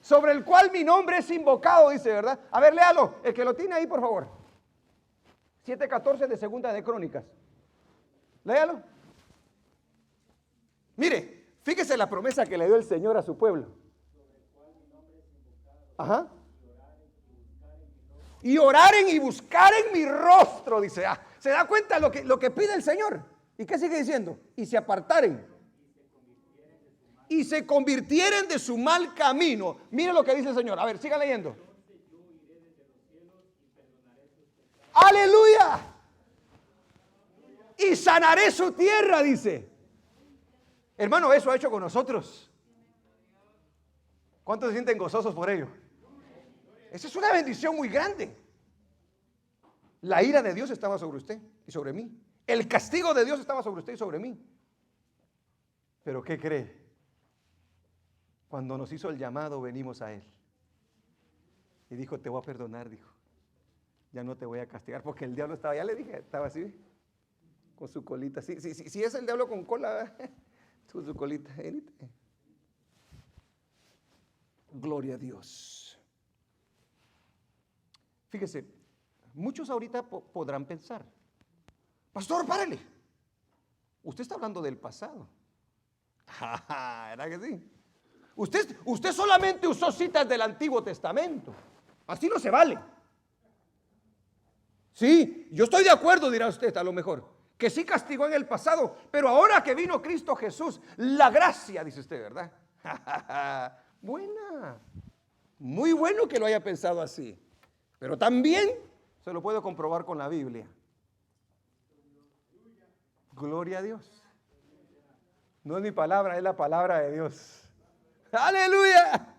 sobre el cual mi nombre es invocado, dice, ¿verdad? A ver, léalo, el que lo tiene ahí, por favor. 7:14 de Segunda de Crónicas. Léalo. Mire, fíjese la promesa que le dio el Señor a su pueblo. Ajá. Y oraren y buscaren mi rostro, dice. ¿Se da cuenta lo que pide el Señor? ¿Y qué sigue diciendo? Y se apartaren. Y se convirtieren de su mal camino. Mire lo que dice el Señor. A ver, siga leyendo. ¡Aleluya! Y sanaré su tierra, dice. Hermano, eso ha hecho con nosotros. ¿Cuántos se sienten gozosos por ello? Esa es una bendición muy grande. La ira de Dios estaba sobre usted y sobre mí. El castigo de Dios estaba sobre usted y sobre mí. Pero ¿qué cree? Cuando nos hizo el llamado, venimos a Él. Y dijo, te voy a perdonar, dijo. Ya no te voy a castigar, porque el diablo estaba, ya le dije, estaba así, con su colita. Sí, es el diablo con cola, con su colita. Gloria a Dios. Fíjese, muchos ahorita podrán pensar, pastor, párale. Usted está hablando del pasado. ¿Verdad que sí? Usted solamente usó citas del Antiguo Testamento. Así no se vale. Sí, yo estoy de acuerdo, dirá usted a lo mejor, que sí castigó en el pasado, pero ahora que vino Cristo Jesús, la gracia, dice usted, ¿verdad? Buena. Muy bueno que lo haya pensado así. Pero también se lo puedo comprobar con la Biblia. Gloria a Dios. No es mi palabra, es la palabra de Dios. ¡Aleluya!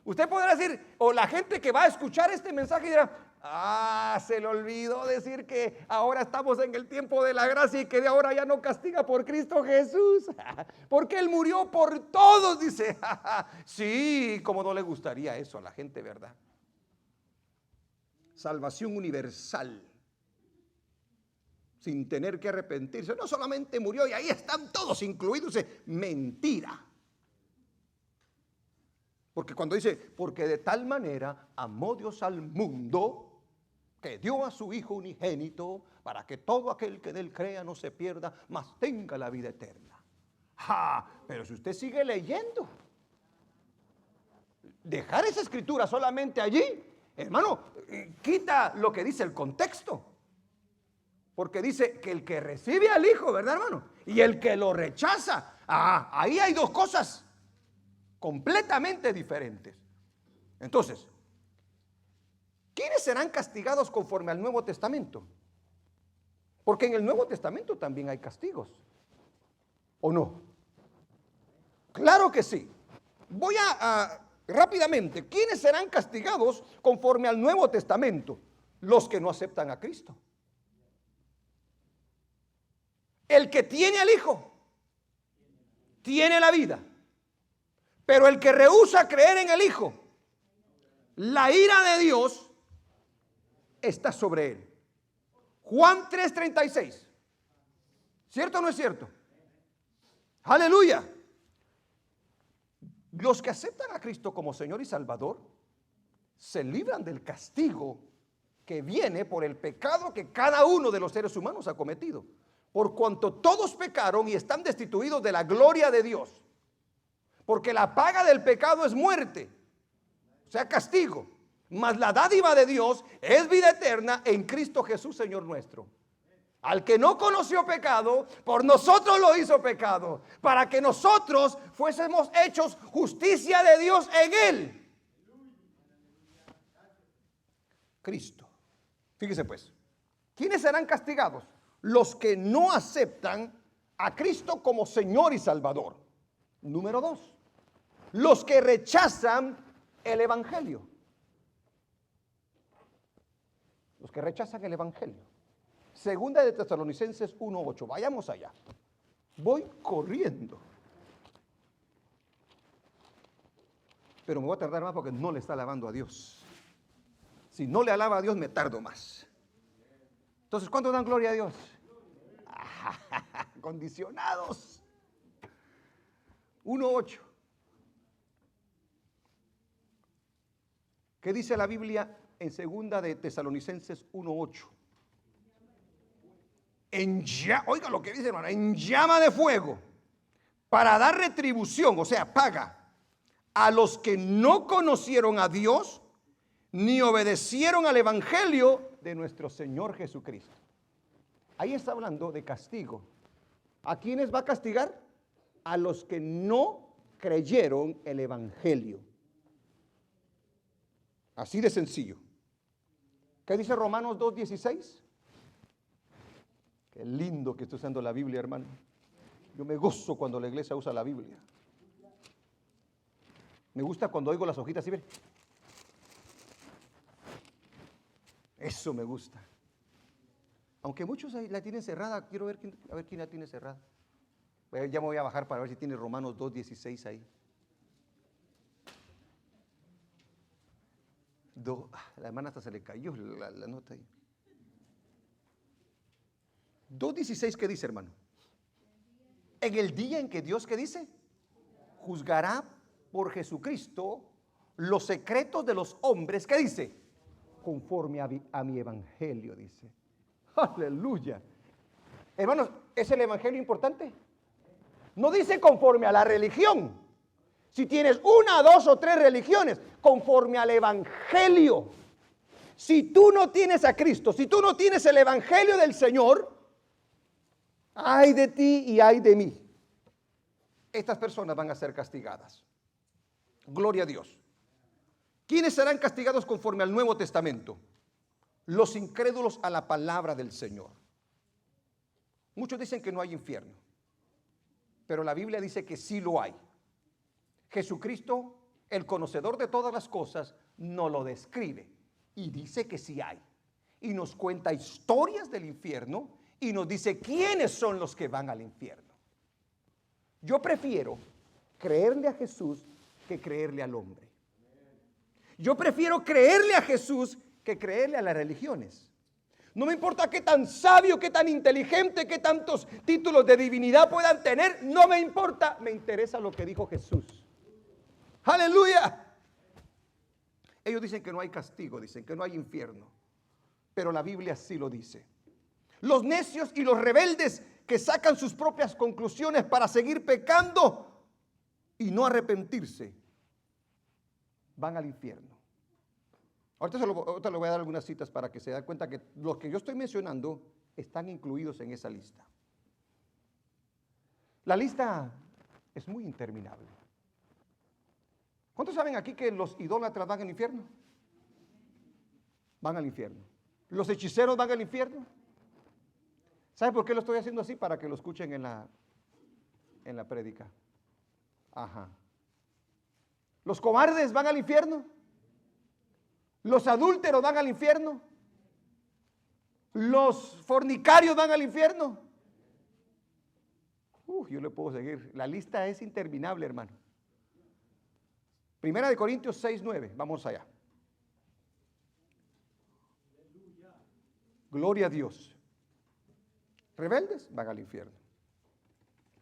Usted podrá decir, o la gente que va a escuchar este mensaje dirá, se le olvidó decir que ahora estamos en el tiempo de la gracia y que de ahora ya no castiga por Cristo Jesús. Porque Él murió por todos, dice. Sí, como no le gustaría eso a la gente, ¿verdad? Salvación universal, sin tener que arrepentirse. No solamente murió y ahí están todos incluidos. Mentira. Porque cuando dice, porque de tal manera amó Dios al mundo, que dio a su Hijo unigénito, para que todo aquel que de él crea no se pierda, mas tenga la vida eterna. Pero si usted sigue leyendo, dejar esa escritura solamente allí, hermano, quita lo que dice el contexto. Porque dice que el que recibe al Hijo, ¿verdad, hermano? Y el que lo rechaza, ahí hay dos cosas completamente diferentes. Entonces, ¿quiénes serán castigados conforme al Nuevo Testamento? Porque en el Nuevo Testamento también hay castigos, ¿o no? Claro que sí. Voy a rápidamente, ¿quiénes serán castigados conforme al Nuevo Testamento? Los que no aceptan a Cristo. El que tiene al Hijo tiene la vida, pero el que rehúsa creer en el Hijo, la ira de Dios está sobre él. Juan 3:36. ¿Cierto o no es cierto? Aleluya. Los que aceptan a Cristo como Señor y Salvador se libran del castigo que viene por el pecado que cada uno de los seres humanos ha cometido. Por cuanto todos pecaron y están destituidos de la gloria de Dios. Porque la paga del pecado es muerte, o sea, castigo. Mas la dádiva de Dios es vida eterna en Cristo Jesús, Señor nuestro. Al que no conoció pecado, por nosotros lo hizo pecado, para que nosotros fuésemos hechos justicia de Dios en él. Cristo. Fíjese pues, ¿quiénes serán castigados? Los que no aceptan a Cristo como Señor y Salvador. Número 2, los que rechazan el Evangelio. Los que rechazan el Evangelio. Segunda de Tesalonicenses 1:8. Vayamos allá. Voy corriendo. Pero me voy a tardar más porque no le está alabando a Dios. Si no le alaba a Dios, me tardo más. Entonces, ¿cuántos dan gloria a Dios? Condicionados. 1:8. ¿Qué dice la Biblia en segunda de Tesalonicenses 1:8? Oiga lo que dice, hermano, en llama de fuego, para dar retribución, o sea, paga, a los que no conocieron a Dios, ni obedecieron al Evangelio de nuestro Señor Jesucristo. Ahí está hablando de castigo. ¿A quiénes va a castigar? A los que no creyeron el Evangelio. Así de sencillo. ¿Qué dice Romanos 2:16? Qué lindo que esté usando la Biblia, hermano. Yo me gozo cuando la iglesia usa la Biblia. Me gusta cuando oigo las hojitas así, ¿ven? Eso me gusta. Aunque muchos ahí la tienen cerrada, quiero ver a ver quién la tiene cerrada. Ya me voy a bajar para ver si tiene Romanos 2:16 ahí. La hermana hasta se le cayó la nota ahí. 2:16, ¿qué dice, hermano? En el día en que Dios, ¿qué dice? Juzgará por Jesucristo los secretos de los hombres, ¿qué dice? Conforme a mi evangelio, dice. Aleluya. Hermanos, ¿es el evangelio importante? No dice conforme a la religión. Si tienes 1, 2 o 3 religiones, conforme al evangelio. Si tú no tienes a Cristo, si tú no tienes el evangelio del Señor, ay de ti y ay de mí. Estas personas van a ser castigadas. Gloria a Dios. ¿Quiénes serán castigados conforme al Nuevo Testamento? Los incrédulos a la palabra del Señor. Muchos dicen que no hay infierno, pero la Biblia dice que sí lo hay. Jesucristo, el conocedor de todas las cosas, nos lo describe y dice que sí hay. Y nos cuenta historias del infierno y nos dice quiénes son los que van al infierno. Yo prefiero creerle a Jesús que creerle al hombre. Yo prefiero creerle a Jesús que creerle a las religiones. No me importa qué tan sabio, qué tan inteligente, qué tantos títulos de divinidad puedan tener, no me importa, me interesa lo que dijo Jesús. Aleluya. Ellos dicen que no hay castigo, dicen que no hay infierno, pero la Biblia sí lo dice. Los necios y los rebeldes que sacan sus propias conclusiones para seguir pecando y no arrepentirse, van al infierno. Ahorita le voy a dar algunas citas para que se den cuenta que los que yo estoy mencionando están incluidos en esa lista. La lista es muy interminable. ¿Cuántos saben aquí que los idólatras van al infierno? Van al infierno. ¿Los hechiceros van al infierno? ¿Sabe por qué lo estoy haciendo así? Para que lo escuchen en la prédica. Ajá. ¿Los cobardes van al infierno? ¿Los adúlteros van al infierno? ¿Los fornicarios van al infierno? Yo le puedo seguir. La lista es interminable, hermano. Primera de Corintios 6:9. Vamos allá. Gloria a Dios. Rebeldes van al infierno.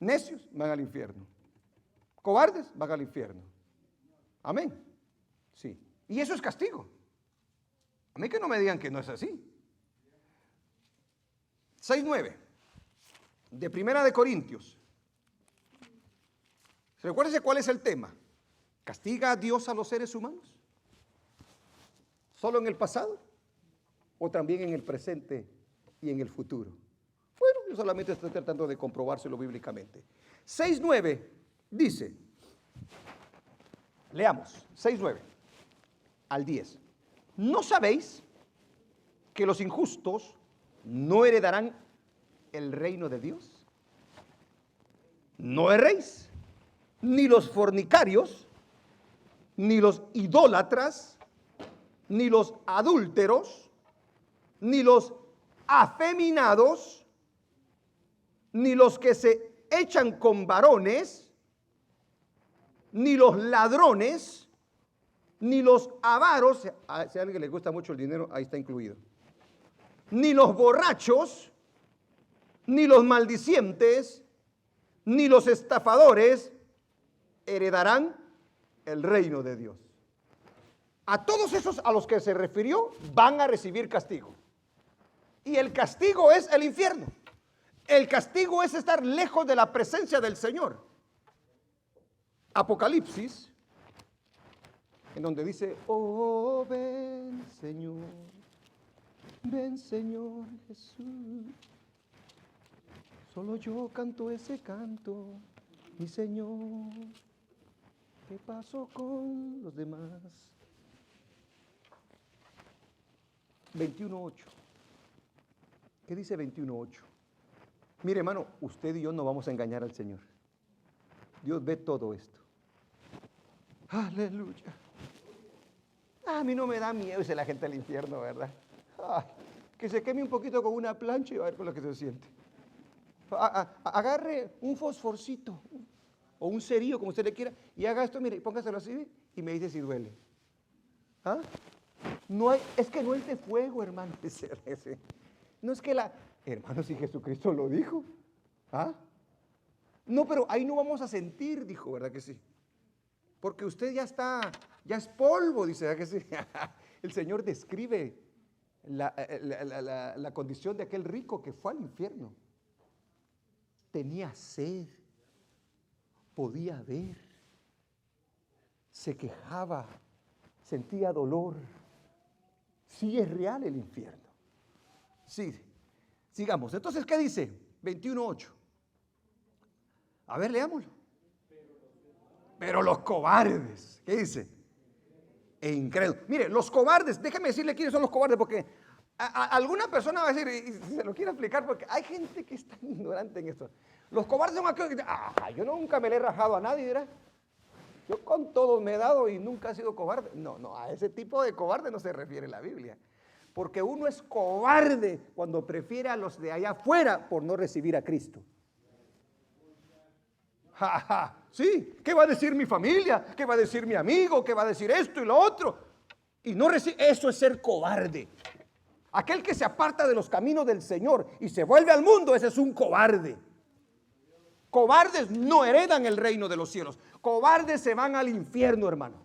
Necios van al infierno. Cobardes van al infierno. Amén. Sí. Y eso es castigo. A mí que no me digan que no es así. 6:9 de Primera de Corintios. Recuérdense cuál es el tema. ¿Castiga a Dios a los seres humanos? ¿Solo en el pasado? ¿O también en el presente y en el futuro? Bueno, yo solamente estoy tratando de comprobárselo bíblicamente. 6:9 dice, leamos, 6:9 al 10. ¿No sabéis que los injustos no heredarán el reino de Dios? No erréis, ni los fornicarios, ni los idólatras, ni los adúlteros, ni los afeminados, ni los que se echan con varones, ni los ladrones, ni los avaros, si a alguien le gusta mucho el dinero, ahí está incluido, ni los borrachos, ni los maldicientes, ni los estafadores heredarán el reino de Dios. A todos esos a los que se refirió van a recibir castigo. Y el castigo es el infierno. El castigo es estar lejos de la presencia del Señor. Apocalipsis, en donde dice, oh, ven Señor Jesús. Solo yo canto ese canto, mi Señor. ¿Qué pasó con los demás? 21:8. ¿Qué dice 21:8? Mire, hermano, usted y yo no vamos a engañar al Señor. Dios ve todo esto. Aleluya. A mí no me da miedo, dice la gente del infierno, ¿verdad? Ay, que se queme un poquito con una plancha y va a ver con lo que se siente. Agarre un fosforcito o un cerillo, como usted le quiera, y haga esto, mire, póngaselo así y me dice si duele. ¿Ah? No hay, es que no es de fuego, hermano. No es que hermano, si Jesucristo lo dijo. ¿Ah? No, pero ahí no vamos a sentir, dijo, ¿verdad que sí? Porque usted ya es polvo, dice, ¿verdad que sí? El Señor describe la condición de aquel rico que fue al infierno. Tenía sed, podía ver, se quejaba, sentía dolor. Sí es real el infierno. Sí, sigamos. Entonces, ¿qué dice? 21:8. A ver, leámoslo. Pero los cobardes, ¿qué dice? E incrédulos. Mire, los cobardes, déjeme decirle quiénes son los cobardes, porque alguna persona va a decir, y se lo quiero explicar, porque hay gente que está ignorante en esto. Los cobardes son aquellos que dicen, yo nunca me le he rajado a nadie, dirá. Yo con todos me he dado y nunca he sido cobarde. No, a ese tipo de cobarde no se refiere la Biblia. Porque uno es cobarde cuando prefiere a los de allá afuera por no recibir a Cristo. Sí, ¿qué va a decir mi familia? ¿Qué va a decir mi amigo? ¿Qué va a decir esto y lo otro? Y no recibe, eso es ser cobarde. Aquel que se aparta de los caminos del Señor y se vuelve al mundo, ese es un cobarde. Cobardes no heredan el reino de los cielos. Cobardes se van al infierno, hermano.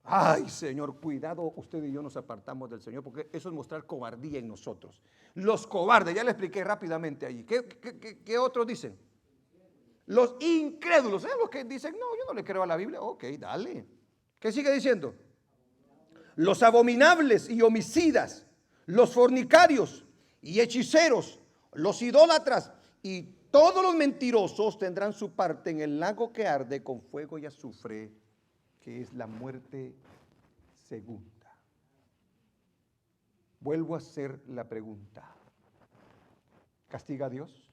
Ay, Señor, cuidado, usted y yo nos apartamos del Señor, porque eso es mostrar cobardía en nosotros. Los cobardes, ya le expliqué rápidamente allí. ¿Qué otros dicen? Los incrédulos, ¿sabes los que dicen? No, yo no le creo a la Biblia. Ok, dale. ¿Qué sigue diciendo? Los abominables y homicidas, los fornicarios y hechiceros, los idólatras y todos los mentirosos tendrán su parte en el lago que arde con fuego y azufre, que es la muerte segunda. Vuelvo a hacer la pregunta. ¿Castiga a Dios?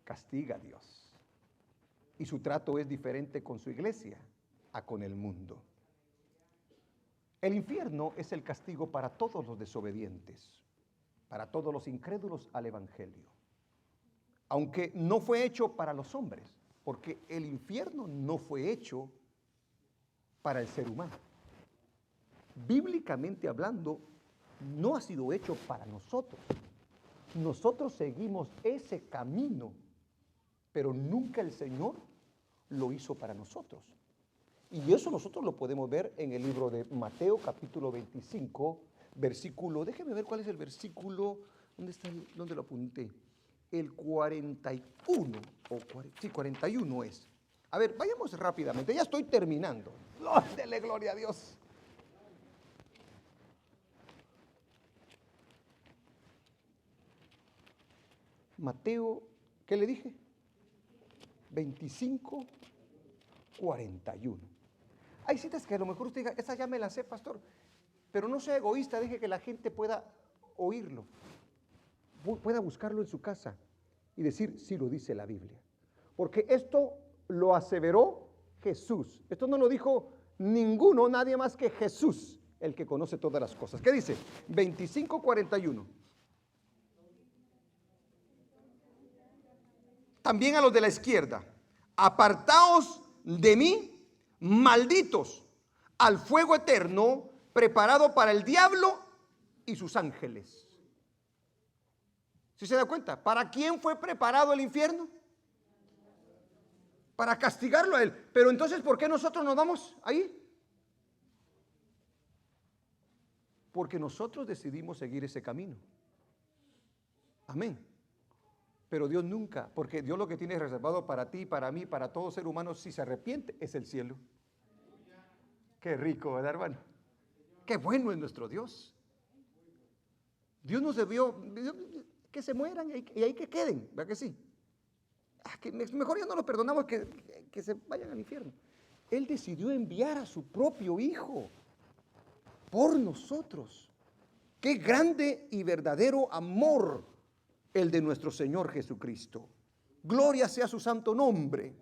Castiga a Dios. Y su trato es diferente con su iglesia a con el mundo. El infierno es el castigo para todos los desobedientes, para todos los incrédulos al evangelio. Aunque no fue hecho para los hombres, porque el infierno no fue hecho para el ser humano. Bíblicamente hablando, no ha sido hecho para nosotros. Nosotros seguimos ese camino, pero nunca el Señor lo hizo para nosotros. Y eso nosotros lo podemos ver en el libro de Mateo, capítulo 25, versículo, déjeme ver cuál es el versículo, ¿dónde está? ¿Dónde lo apunté? El 41, sí, 41 es. A ver, vayamos rápidamente, ya estoy terminando. Dele gloria a Dios. Mateo, ¿qué le dije? 25, 41. Hay citas que a lo mejor usted diga, esa ya me la sé, pastor, pero no sea egoísta, deje que la gente pueda oírlo, pueda buscarlo en su casa y decir, sí lo dice la Biblia. Porque esto lo aseveró Jesús. Esto no lo dijo ninguno, nadie más que Jesús, el que conoce todas las cosas. ¿Qué dice? 25, 41. También a los de la izquierda, apartaos de mí, malditos, al fuego eterno preparado para el diablo y sus ángeles. ¿Sí se da cuenta? ¿Para quién fue preparado el infierno? Para castigarlo a él. Pero entonces, ¿por qué nosotros nos vamos ahí? Porque nosotros decidimos seguir ese camino. Amén. Pero Dios nunca, porque Dios lo que tiene reservado para ti, para mí, para todo ser humano, si se arrepiente, es el cielo. Qué rico, ¿verdad, hermano? Qué bueno es nuestro Dios. Dios nos debió que se mueran y ahí que queden, ¿verdad que sí? Que mejor ya no los perdonamos que se vayan al infierno. Él decidió enviar a su propio Hijo por nosotros. Qué grande y verdadero amor el de nuestro Señor Jesucristo. Gloria sea su santo nombre.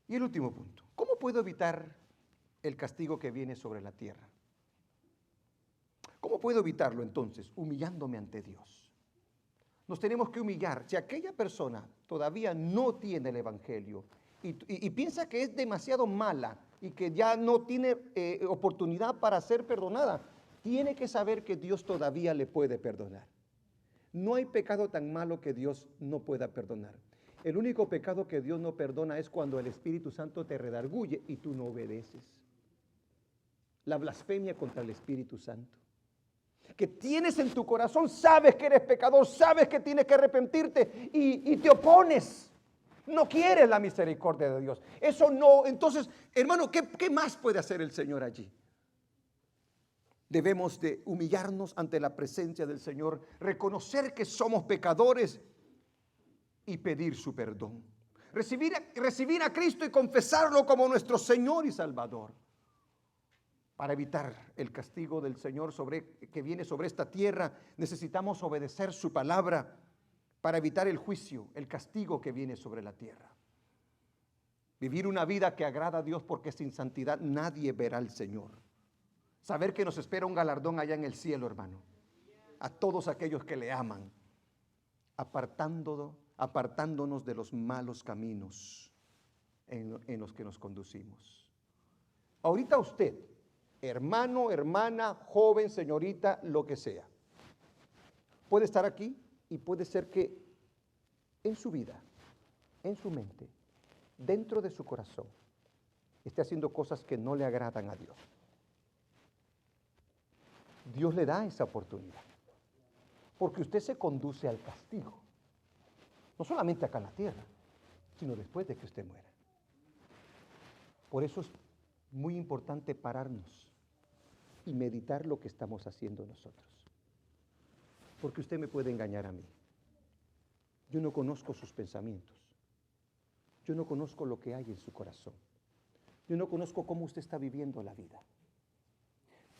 Y el último punto, ¿cómo puedo evitar el castigo que viene sobre la tierra? ¿Cómo puedo evitarlo entonces? Humillándome ante Dios. Nos tenemos que humillar. Si aquella persona todavía no tiene el Evangelio y piensa que es demasiado mala y que ya no tiene oportunidad para ser perdonada, tiene que saber que Dios todavía le puede perdonar. No hay pecado tan malo que Dios no pueda perdonar. El único pecado que Dios no perdona es cuando el Espíritu Santo te redarguye y tú no obedeces. La blasfemia contra el Espíritu Santo. Que tienes en tu corazón, sabes que eres pecador, sabes que tienes que arrepentirte y te opones. No quieres la misericordia de Dios. Eso no, entonces, hermano, ¿qué más puede hacer el Señor allí? Debemos de humillarnos ante la presencia del Señor, reconocer que somos pecadores y pedir su perdón. Recibir a Cristo y confesarlo como nuestro Señor y Salvador. Para evitar el castigo del Señor que viene sobre esta tierra, necesitamos obedecer su palabra para evitar el juicio, el castigo que viene sobre la tierra. Vivir una vida que agrada a Dios, porque sin santidad nadie verá al Señor. Saber que nos espera un galardón allá en el cielo, hermano. A todos aquellos que le aman, apartándonos de los malos caminos en los que nos conducimos. Ahorita usted, hermano, hermana, joven, señorita, lo que sea, puede estar aquí y puede ser que en su vida, en su mente, dentro de su corazón esté haciendo cosas que no le agradan a Dios, Dios le da esa oportunidad. Porque usted se conduce al castigo. No solamente acá en la tierra, sino después de que usted muera. Por eso es muy importante pararnos y meditar lo que estamos haciendo nosotros. Porque usted me puede engañar a mí. Yo no conozco sus pensamientos. Yo no conozco lo que hay en su corazón. Yo no conozco cómo usted está viviendo la vida.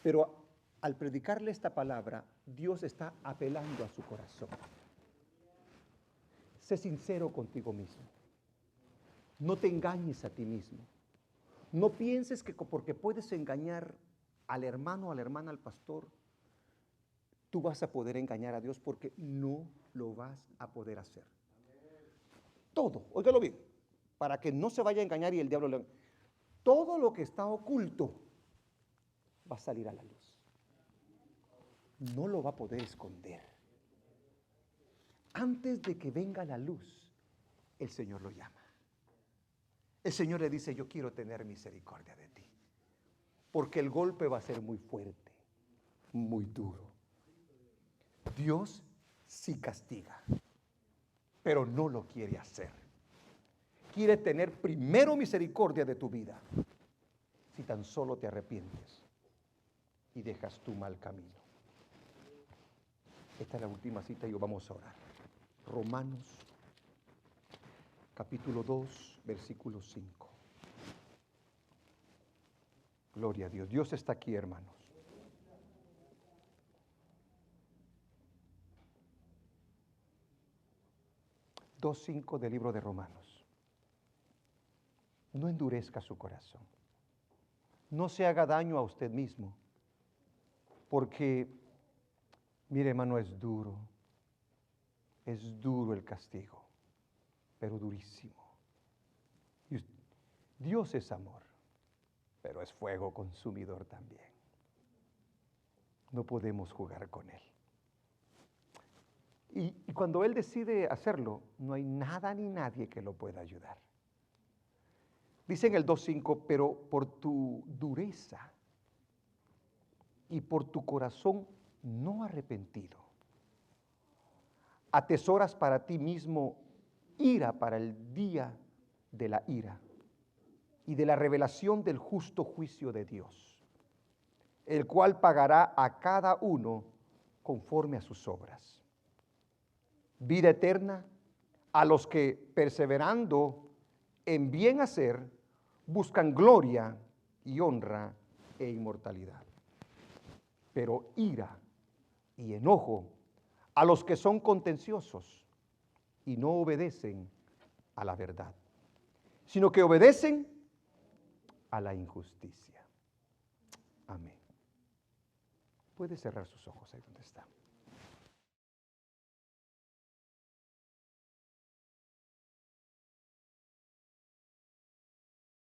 Pero al predicarle esta palabra, Dios está apelando a su corazón. Sé sincero contigo mismo. No te engañes a ti mismo. No pienses que porque puedes engañar al hermano, a la hermana, al pastor, tú vas a poder engañar a Dios, porque no lo vas a poder hacer. Todo, óigalo bien, para que no se vaya a engañar y el diablo le... Todo lo que está oculto va a salir a la luz. No lo va a poder esconder. Antes de que venga la luz, el Señor lo llama. El Señor le dice: yo quiero tener misericordia de ti, porque el golpe va a ser muy fuerte, muy duro. Dios sí castiga, pero no lo quiere hacer. Quiere tener primero misericordia de tu vida, si tan solo te arrepientes y dejas tu mal camino. Esta es la última cita y vamos a orar. Romanos, capítulo 2, versículo 5. Gloria a Dios. Dios está aquí, hermanos. Dos 5 del libro de Romanos. No endurezca su corazón. No se haga daño a usted mismo, porque, mire, hermano, es duro el castigo, pero durísimo. Y Dios es amor, pero es fuego consumidor también. No podemos jugar con Él. Y cuando Él decide hacerlo, no hay nada ni nadie que lo pueda ayudar. Dice en el 2:5, pero por tu dureza y por tu corazón no arrepentido, atesoras para ti mismo ira para el día de la ira y de la revelación del justo juicio de Dios, el cual pagará a cada uno conforme a sus obras. Vida eterna a los que, perseverando en bien hacer, buscan gloria y honra e inmortalidad. Pero ira y enojo a los que son contenciosos y no obedecen a la verdad, sino que obedecen a la injusticia. Amén. Puede cerrar sus ojos ahí donde está.